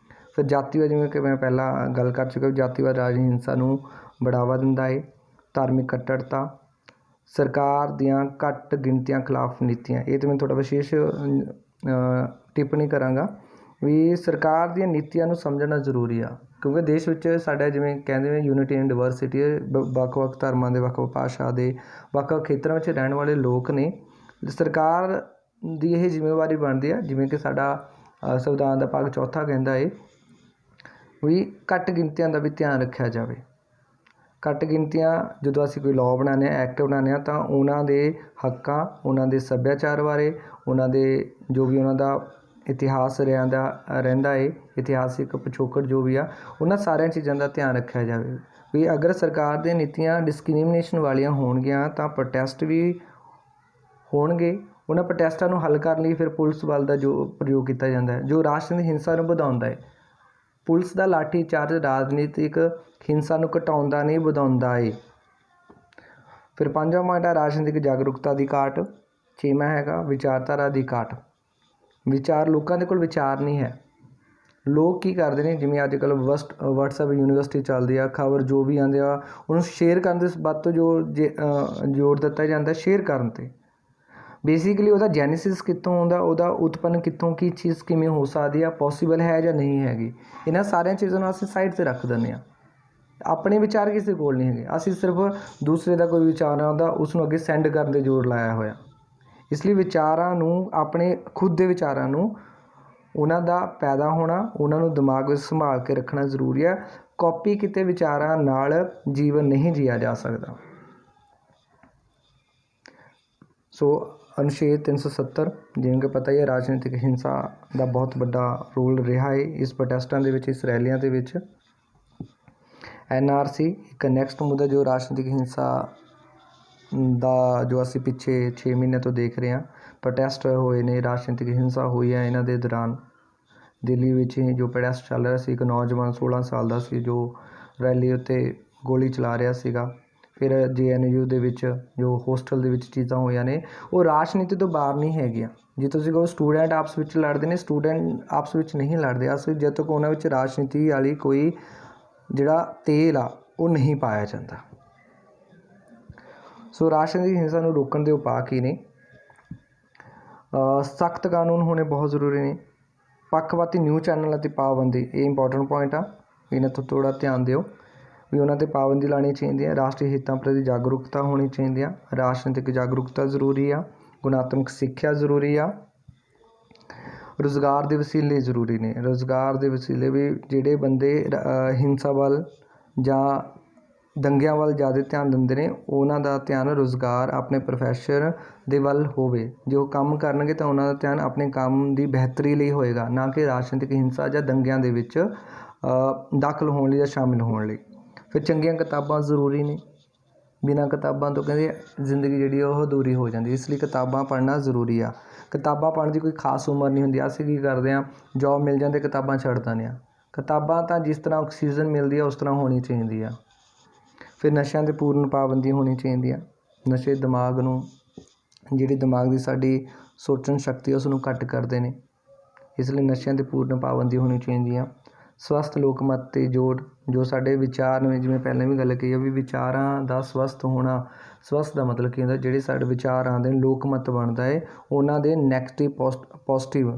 ਫਿਰ ਜਾਤੀਵਾਦ, ਜਿਵੇਂ ਕਿ ਮੈਂ ਪਹਿਲਾਂ ਗੱਲ ਕਰ ਚੁੱਕਾ, ਜਾਤੀਵਾਦ ਰਾਜਨੀਤਿਕ ਹਿੰਸਾ ਨੂੰ ਬੜਾਵਾ ਦਿੰਦਾ ਹੈ। ਧਾਰਮਿਕ ਕੱਟੜਤਾ, ਸਰਕਾਰ ਦੀਆਂ ਘੱਟ ਗਿਣਤੀਆਂ ਖਿਲਾਫ ਨੀਤੀਆਂ, ਇਹ 'ਤੇ ਮੈਂ ਥੋੜ੍ਹਾ ਵਿਸ਼ੇਸ਼ ਟਿੱਪਣੀ ਕਰਾਂਗਾ ਵੀ ਸਰਕਾਰ ਦੀਆਂ ਨੀਤੀਆਂ ਨੂੰ ਸਮਝਣਾ ਜ਼ਰੂਰੀ ਆ, ਕਿਉਂਕਿ ਦੇਸ਼ ਵਿੱਚ ਸਾਡਾ ਜਿਵੇਂ ਕਹਿੰਦੇ ਨੇ ਯੂਨਿਟੀ ਇਨ ਡਿਵਰਸਿਟੀ, ਵੱਖ-ਵੱਖ ਧਰਮਾਂ ਦੇ, ਵੱਖ-ਵੱਖ ਭਾਸ਼ਾ ਦੇ, ਵੱਖ-ਵੱਖ ਖੇਤਰਾਂ ਵਿੱਚ ਰਹਿਣ ਵਾਲੇ ਲੋਕ ਨੇ। ਸਰਕਾਰ ਦੀ ਇਹ ਜ਼ਿੰਮੇਵਾਰੀ ਬਣਦੀ ਆ, ਜਿਵੇਂ ਕਿ ਸਾਡਾ ਸੰਵਿਧਾਨ ਦਾ ਭਾਗ 4 ਕਹਿੰਦਾ ਹੈ ਵੀ ਘੱਟ ਗਿਣਤੀਆਂ ਦਾ ਵੀ ਧਿਆਨ ਰੱਖਿਆ ਜਾਵੇ। ਘੱਟ ਗਿਣਤੀਆਂ ਜਦੋਂ ਅਸੀਂ ਕੋਈ ਲਾਅ ਬਣਾਉਂਦੇ ਹਾਂ, ਐਕਟ ਬਣਾਉਂਦੇ ਹਾਂ, ਤਾਂ ਉਹਨਾਂ ਦੇ ਹੱਕਾਂ, ਉਹਨਾਂ ਦੇ ਸੱਭਿਆਚਾਰ ਬਾਰੇ, ਉਹਨਾਂ ਦੇ ਜੋ ਵੀ ਉਹਨਾਂ ਦਾ ਇਤਿਹਾਸ ਰਹਿੰਦਾ ਹੈ, ਇਤਿਹਾਸਿਕ ਪਿਛੋਕੜ ਜੋ ਵੀ ਆ, ਉਹਨਾਂ ਸਾਰੀਆਂ ਚੀਜ਼ਾਂ ਦਾ ਧਿਆਨ ਰੱਖਿਆ ਜਾਵੇ ਵੀ ਅਗਰ ਸਰਕਾਰ ਦੀਆਂ ਨੀਤੀਆਂ ਡਿਸਕ੍ਰਿਮੀਨੇਸ਼ਨ ਵਾਲੀਆਂ ਹੋਣਗੀਆਂ ਤਾਂ ਪ੍ਰੋਟੈਸਟ ਵੀ ਹੋਣਗੇ। ਉਹਨਾਂ ਪ੍ਰੋਟੈਸਟਾਂ ਨੂੰ ਹੱਲ ਕਰਨ ਲਈ ਫਿਰ ਪੁਲਿਸ ਬਲ ਦਾ ਜੋ ਪ੍ਰਯੋਗ ਕੀਤਾ ਜਾਂਦਾ ਹੈ, ਜੋ ਰਾਜਨੀਤਿਕ ਹਿੰਸਾ ਨੂੰ ਵਧਾਉਂਦਾ ਹੈ। ਪੁਲਿਸ ਦਾ ਲਾਠੀ ਚਾਰਜ ਰਾਜਨੀਤਿਕ ਹਿੰਸਾ ਨੂੰ ਘਟਾਉਂਦਾ ਨਹੀਂ, ਵਧਾਉਂਦਾ ਹੈ। ਫਿਰ 5ਵਾਂ ਪੁਆਇੰਟ ਹੈ ਰਾਜਨੀਤਿਕ ਜਾਗਰੂਕਤਾ ਦੀ ਘਾਟ। 6ਵਾਂ ਹੈਗਾ ਵਿਚਾਰਧਾਰਾ ਦੀ ਘਾਟ। ਲੋਕਾਂ ਦੇ ਕੋਲ ਵਿਚਾਰ ਨਹੀਂ ਹੈ, ਲੋਕ ਕੀ ਕਰਦੇ ਨੇ, ਜਿਵੇਂ ਅੱਜ ਕੱਲ੍ਹ ਵਟਸਐਪ ਯੂਨੀਵਰਸਿਟੀ ਚੱਲਦੀ ਆ, ਖਬਰ ਜੋ ਵੀ ਆਉਂਦੇ ਆ ਉਹਨੂੰ ਸ਼ੇਅਰ ਕਰਨ ਦੇ ਵੱਧ ਤੋਂ ਜ਼ੋਰ ਦਿੱਤਾ ਜਾਂਦਾ ਸ਼ੇਅਰ ਕਰਨ 'ਤੇ। ਬੇਸਿਕਲੀ ਉਹਦਾ ਜੈਨੇਸਿਸ ਕਿੱਥੋਂ ਆਉਂਦਾ, ਉਹਦਾ ਉਤਪੰਨ ਕਿੱਥੋਂ, ਕੀ ਚੀਜ਼ ਕਿਵੇਂ ਹੋ ਸਕਦੀ ਆ, ਪੋਸੀਬਲ ਹੈ ਜਾਂ ਨਹੀਂ ਹੈਗੀ, ਇਹਨਾਂ ਸਾਰੀਆਂ ਚੀਜ਼ਾਂ ਨੂੰ ਅਸੀਂ ਸਾਈਡ 'ਤੇ ਰੱਖ ਦਿੰਦੇ ਹਾਂ। ਆਪਣੇ ਵਿਚਾਰ ਕਿਸੇ ਕੋਲ ਨਹੀਂ ਹੈਗੇ, ਅਸੀਂ ਸਿਰਫ ਦੂਸਰੇ ਦਾ ਕੋਈ ਵਿਚਾਰ ਆਉਂਦਾ ਉਸ ਨੂੰ ਅੱਗੇ ਸੈਂਡ ਕਰਨ 'ਤੇ ਜ਼ੋਰ ਲਾਇਆ ਹੋਇਆ। ਇਸ ਲਈ ਵਿਚਾਰਾਂ ਨੂੰ, ਆਪਣੇ ਖੁਦ ਦੇ ਵਿਚਾਰਾਂ ਨੂੰ, ਉਹਨਾਂ ਦਾ ਪੈਦਾ ਹੋਣਾ, ਉਹਨਾਂ ਨੂੰ ਦਿਮਾਗ ਵਿੱਚ ਸੰਭਾਲ ਕੇ ਰੱਖਣਾ ਜ਼ਰੂਰੀ ਹੈ। ਕਾਪੀ ਕੀਤੇ ਵਿਚਾਰਾਂ ਨਾਲ ਜੀਵਨ ਨਹੀਂ ਜੀਆ ਜਾ ਸਕਦਾ। ਸੋ ਅਨੁਛੇਦ 370, ਜਿਵੇਂ ਕਿ ਪਤਾ ਹੀ ਹੈ, ਰਾਜਨੀਤਿਕ ਹਿੰਸਾ ਦਾ ਬਹੁਤ ਵੱਡਾ ਰੋਲ ਰਿਹਾ ਹੈ ਇਸ ਪ੍ਰੋਟੈਸਟਾਂ ਦੇ ਵਿੱਚ, ਇਸ ਰੈਲੀਆਂ ਦੇ ਵਿੱਚ। NRC ਇੱਕ ਨੈਕਸਟ ਮੁੱਦਾ ਜੋ ਰਾਜਨੀਤਿਕ ਹਿੰਸਾ ਦਾ ਜੋ ਅਸੀਂ ਪਿੱਛੇ 6 ਮਹੀਨੇ ਤੋਂ ਦੇਖ ਰਹੇ ਹਾਂ, ਪ੍ਰੋਟੈਸਟ ਹੋਏ ਨੇ, ਰਾਜਨੀਤਿਕ ਹਿੰਸਾ ਹੋਈ ਹੈ। ਇਹਨਾਂ ਦੇ ਦੌਰਾਨ ਦਿੱਲੀ ਵਿੱਚ ਹੀ ਜੋ ਪ੍ਰੋਟੈਸਟ ਚੱਲ ਰਿਹਾ ਸੀ, ਇੱਕ ਨੌਜਵਾਨ 16 ਸਾਲ ਦਾ ਸੀ ਜੋ ਰੈਲੀ ਉੱਤੇ ਗੋਲੀ ਚਲਾ ਰਿਹਾ ਸੀਗਾ। ਫਿਰ JNU ਦੇ ਵਿੱਚ ਜੋ ਹੋਸਟਲ ਦੇ ਵਿੱਚ ਚੀਜ਼ਾਂ ਹੋਈਆਂ ਨੇ, ਉਹ ਰਾਜਨੀਤੀ ਤੋਂ ਬਾਹਰ ਨਹੀਂ ਹੈਗੀਆਂ। ਜੇ ਤੁਸੀਂ ਕਹੋ ਸਟੂਡੈਂਟ ਆਪਸ ਵਿੱਚ ਲੜਦੇ ਨੇ, ਸਟੂਡੈਂਟ ਆਪਸ ਵਿੱਚ ਨਹੀਂ ਲੜਦੇ। ਅਸਲ ਜਦ ਤੱਕ ਉਹਨਾਂ ਵਿੱਚ ਰਾਜਨੀਤੀ ਵਾਲੀ ਕੋਈ ਜਿਹੜਾ ਤੇਲ ਆ ਉਹ ਨਹੀਂ ਪਾਇਆ ਜਾਂਦਾ। ਸੋ ਰਾਜਨੀਤਿਕ ਹਿੰਸਾ ਨੂੰ ਰੋਕਣ ਦੇ ਉਪਾਅ ਕੀ ਨੇ? ਸਖਤ ਕਾਨੂੰਨ ਹੋਣੇ ਬਹੁਤ ਜ਼ਰੂਰੀ ਨੇ। ਪੱਖਪਾਤੀ ਨਿਊਜ਼ ਚੈਨਲਾਂ 'ਤੇ ਪਾਬੰਦੀ, ਇਹ ਇੰਪੋਰਟੈਂਟ ਪੁਆਇੰਟ ਆ, ਇਹਨਾਂ ਤੋਂ ਥੋੜ੍ਹਾ ਧਿਆਨ ਦਿਓ ਵੀ ਉਹਨਾਂ 'ਤੇ ਪਾਬੰਦੀ ਲਾਉਣੀ ਚਾਹੀਦੀ ਹੈ। ਰਾਸ਼ਟਰੀ ਹਿੱਤਾਂ ਪ੍ਰਤੀ ਜਾਗਰੂਕਤਾ ਹੋਣੀ ਚਾਹੀਦੀ ਆ। ਰਾਜਨੀਤਿਕ ਜਾਗਰੂਕਤਾ ਜ਼ਰੂਰੀ ਆ। ਗੁਣਾਤਮਕ ਸਿੱਖਿਆ ਜ਼ਰੂਰੀ ਆ। ਰੁਜ਼ਗਾਰ ਦੇ ਵਸੀਲੇ ਜ਼ਰੂਰੀ ਨੇ। ਰੁਜ਼ਗਾਰ ਦੇ ਵਸੀਲੇ ਵੀ ਜਿਹੜੇ ਬੰਦੇ ਹਿੰਸਾ ਵੱਲ ਜਾਂ ਦੰਗਿਆਂ ਵੱਲ ਜ਼ਿਆਦਾ ਧਿਆਨ ਦਿੰਦੇ ਨੇ, ਉਹਨਾਂ ਦਾ ਧਿਆਨ ਰੁਜ਼ਗਾਰ, ਆਪਣੇ ਪ੍ਰੋਫੈਸ਼ਨ ਦੇ ਵੱਲ ਹੋਵੇ। ਜੋ ਕੰਮ ਕਰਨਗੇ ਤਾਂ ਉਹਨਾਂ ਦਾ ਧਿਆਨ ਆਪਣੇ ਕੰਮ ਦੀ ਬਿਹਤਰੀ ਲਈ ਹੋਏਗਾ, ਨਾ ਕਿ ਰਾਜਨੀਤਿਕ ਹਿੰਸਾ ਜਾਂ ਦੰਗਿਆਂ ਦੇ ਵਿੱਚ ਦਾਖਲ ਹੋਣ ਲਈ ਜਾਂ ਸ਼ਾਮਿਲ ਹੋਣ ਲਈ। ਫਿਰ ਚੰਗੀਆਂ ਕਿਤਾਬਾਂ ਜ਼ਰੂਰੀ ਨੇ। ਬਿਨਾਂ ਕਿਤਾਬਾਂ ਤੋਂ ਕਹਿੰਦੇ ਜ਼ਿੰਦਗੀ ਜਿਹੜੀ ਉਹ ਅਧੂਰੀ ਹੋ ਜਾਂਦੀ, ਇਸ ਲਈ ਕਿਤਾਬਾਂ ਪੜ੍ਹਨਾ ਜ਼ਰੂਰੀ ਆ। ਕਿਤਾਬਾਂ ਪੜ੍ਹਨ ਦੀ ਕੋਈ ਖਾਸ ਉਮਰ ਨਹੀਂ ਹੁੰਦੀ। ਅਸੀਂ ਕੀ ਕਰਦੇ ਹਾਂ, ਜੋਬ ਮਿਲ ਜਾਂਦੇ, ਕਿਤਾਬਾਂ ਛੱਡ ਦਿੰਦੇ ਹਾਂ। ਕਿਤਾਬਾਂ ਤਾਂ ਜਿਸ ਤਰ੍ਹਾਂ ਆਕਸੀਜਨ ਮਿਲਦੀ ਆ ਉਸ ਤਰ੍ਹਾਂ ਹੋਣੀ ਚਾਹੀਦੀ ਆ। ਫਿਰ ਨਸ਼ਿਆਂ 'ਤੇ ਪੂਰਨ ਪਾਬੰਦੀ ਹੋਣੀ ਚਾਹੀਦੀ ਆ। ਨਸ਼ੇ ਦਿਮਾਗ ਨੂੰ, ਜਿਹੜੀ ਦਿਮਾਗ ਦੀ ਸਾਡੀ ਸੋਚਣ ਸ਼ਕਤੀ ਉਸ ਨੂੰ ਘੱਟ ਕਰਦੇ ਨੇ, ਇਸ ਲਈ ਨਸ਼ਿਆਂ 'ਤੇ ਪੂਰਨ ਪਾਬੰਦੀ ਹੋਣੀ ਚਾਹੀਦੀ ਆ। ਸਵਸਥ ਲੋਕਮਤ 'ਤੇ ਜ਼ੋਰ, ਜੋ ਸਾਡੇ ਵਿਚਾਰ ਨੇ, ਜਿਵੇਂ ਪਹਿਲਾਂ ਵੀ ਗੱਲ ਕਹੀ ਆ ਵੀ ਵਿਚਾਰਾਂ ਦਾ ਸਵਸਥ ਹੋਣਾ। ਸਵਸਥ ਦਾ ਮਤਲਬ ਕੀ ਹੁੰਦਾ, ਜਿਹੜੇ ਸਾਡੇ ਵਿਚਾਰ ਆਉਂਦੇ ਨੇ, ਲੋਕਮਤ ਬਣਦਾ ਹੈ, ਉਹਨਾਂ ਦੇ ਨੈਗੇਟਿਵ ਪੋਜ਼ੀਟਿਵ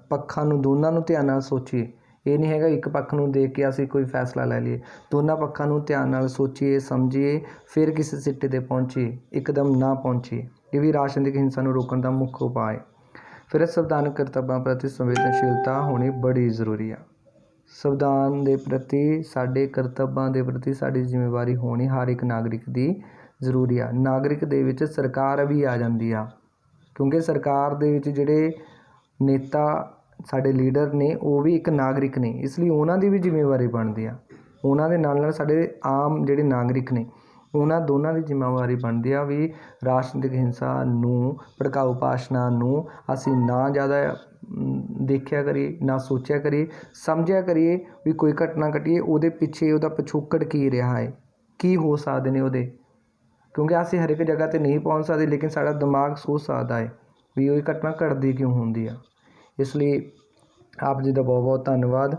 ਪੱਖਾਂ ਨੂੰ, ਦੋਨਾਂ ਨੂੰ ਧਿਆਨ ਨਾਲ ਸੋਚੀਏ। ਇਹ ਨਹੀਂ ਹੈਗਾ ਇੱਕ ਪੱਖ ਨੂੰ ਦੇਖ ਕੇ ਅਸੀਂ ਕੋਈ ਫੈਸਲਾ ਲੈ ਲਈਏ। ਦੋਨਾਂ ਪੱਖਾਂ ਨੂੰ ਧਿਆਨ ਨਾਲ ਸੋਚੀਏ, ਸਮਝੀਏ, ਫਿਰ ਕਿਸੇ ਸਿੱਟੇ 'ਤੇ ਪਹੁੰਚੀਏ, ਇੱਕਦਮ ਨਾ ਪਹੁੰਚੀਏ। ਇਹ ਵੀ ਰਾਜਨੀਤਿਕ ਹਿੰਸਾ ਨੂੰ ਰੋਕਣ ਦਾ ਮੁੱਖ ਉਪਾਅ ਹੈ। ਫਿਰ ਸੰਵਿਧਾਨਕ ਕਰਤੱਵਾਂ ਪ੍ਰਤੀ ਸੰਵੇਦਨਸ਼ੀਲਤਾ ਹੋਣੀ ਬੜੀ ਜ਼ਰੂਰੀ ਆ। ਸੰਵਿਧਾਨ ਦੇ ਪ੍ਰਤੀ, ਸਾਡੇ ਕਰਤੱਵਾਂ ਦੇ ਪ੍ਰਤੀ ਸਾਡੀ ਜ਼ਿੰਮੇਵਾਰੀ ਹੋਣੀ ਹਰ ਇੱਕ ਨਾਗਰਿਕ ਦੀ ਜ਼ਰੂਰੀ ਆ। ਨਾਗਰਿਕ ਦੇ ਵਿੱਚ ਸਰਕਾਰ ਵੀ ਆ ਜਾਂਦੀ ਆ, ਕਿਉਂਕਿ ਸਰਕਾਰ ਦੇ ਵਿੱਚ ਜਿਹੜੇ ਨੇਤਾ, ਸਾਡੇ ਲੀਡਰ ਨੇ, ਉਹ ਵੀ ਇੱਕ ਨਾਗਰਿਕ ਨੇ, ਇਸ ਲਈ ਉਹਨਾਂ ਦੀ ਵੀ ਜ਼ਿੰਮੇਵਾਰੀ ਬਣਦੀ ਆ। ਉਹਨਾਂ ਦੇ ਨਾਲ ਨਾਲ ਸਾਡੇ ਆਮ ਜਿਹੜੇ ਨਾਗਰਿਕ ਨੇ, ਉਹਨਾਂ ਦੋਨਾਂ ਦੀ ਜ਼ਿੰਮੇਵਾਰੀ ਬਣਦੀ ਆ ਵੀ ਰਾਜਨੀਤਿਕ ਹਿੰਸਾ ਨੂੰ, ਭੜਕਾਊ ਭਾਸ਼ਣਾਂ ਨੂੰ ਅਸੀਂ ਨਾ ਜ਼ਿਆਦਾ ਦੇਖਿਆ ਕਰੀਏ, ਨਾ ਸੋਚਿਆ ਕਰੀਏ, ਸਮਝਿਆ ਕਰੀਏ ਵੀ ਕੋਈ ਘਟਨਾ ਘਟੀਏ ਉਹਦੇ ਪਿੱਛੇ ਉਹਦਾ ਪਿਛੋਕੜ ਕੀ ਰਿਹਾ ਹੈ, ਕੀ ਹੋ ਸਕਦੇ ਨੇ ਉਹਦੇ। ਕਿਉਂਕਿ ਅਸੀਂ ਹਰ ਇੱਕ ਜਗ੍ਹਾ 'ਤੇ ਨਹੀਂ ਪਹੁੰਚ ਸਕਦੇ, ਲੇਕਿਨ ਸਾਡਾ ਦਿਮਾਗ ਸੋਚ ਸਕਦਾ ਹੈ ਵੀ ਉਹ ਘਟਨਾ ਘਟਦੀ ਕਿਉਂ ਹੁੰਦੀ ਆ। ਇਸ ਲਈ ਆਪ ਜੀ ਦਾ ਬਹੁਤ ਬਹੁਤ ਧੰਨਵਾਦ।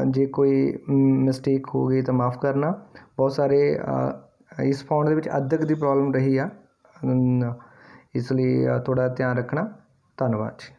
ਜੇ ਕੋਈ ਮਿਸਟੇਕ ਹੋ ਗਈ ਤਾਂ ਮਾफ़ ਕਰਨਾ। ਬਹੁਤ ਸਾਰੇ ਇਸ ਫੋਨ ਦੇ ਵਿੱਚ ਅੱਧਕ ਦੀ ਪ੍ਰੋਬਲਮ ਰਹੀ ਆ, ਇਸ ਲਈ ਥੋੜ੍ਹਾ ਧਿਆਨ ਰੱਖਣਾ। ਧੰਨਵਾਦ ਜੀ।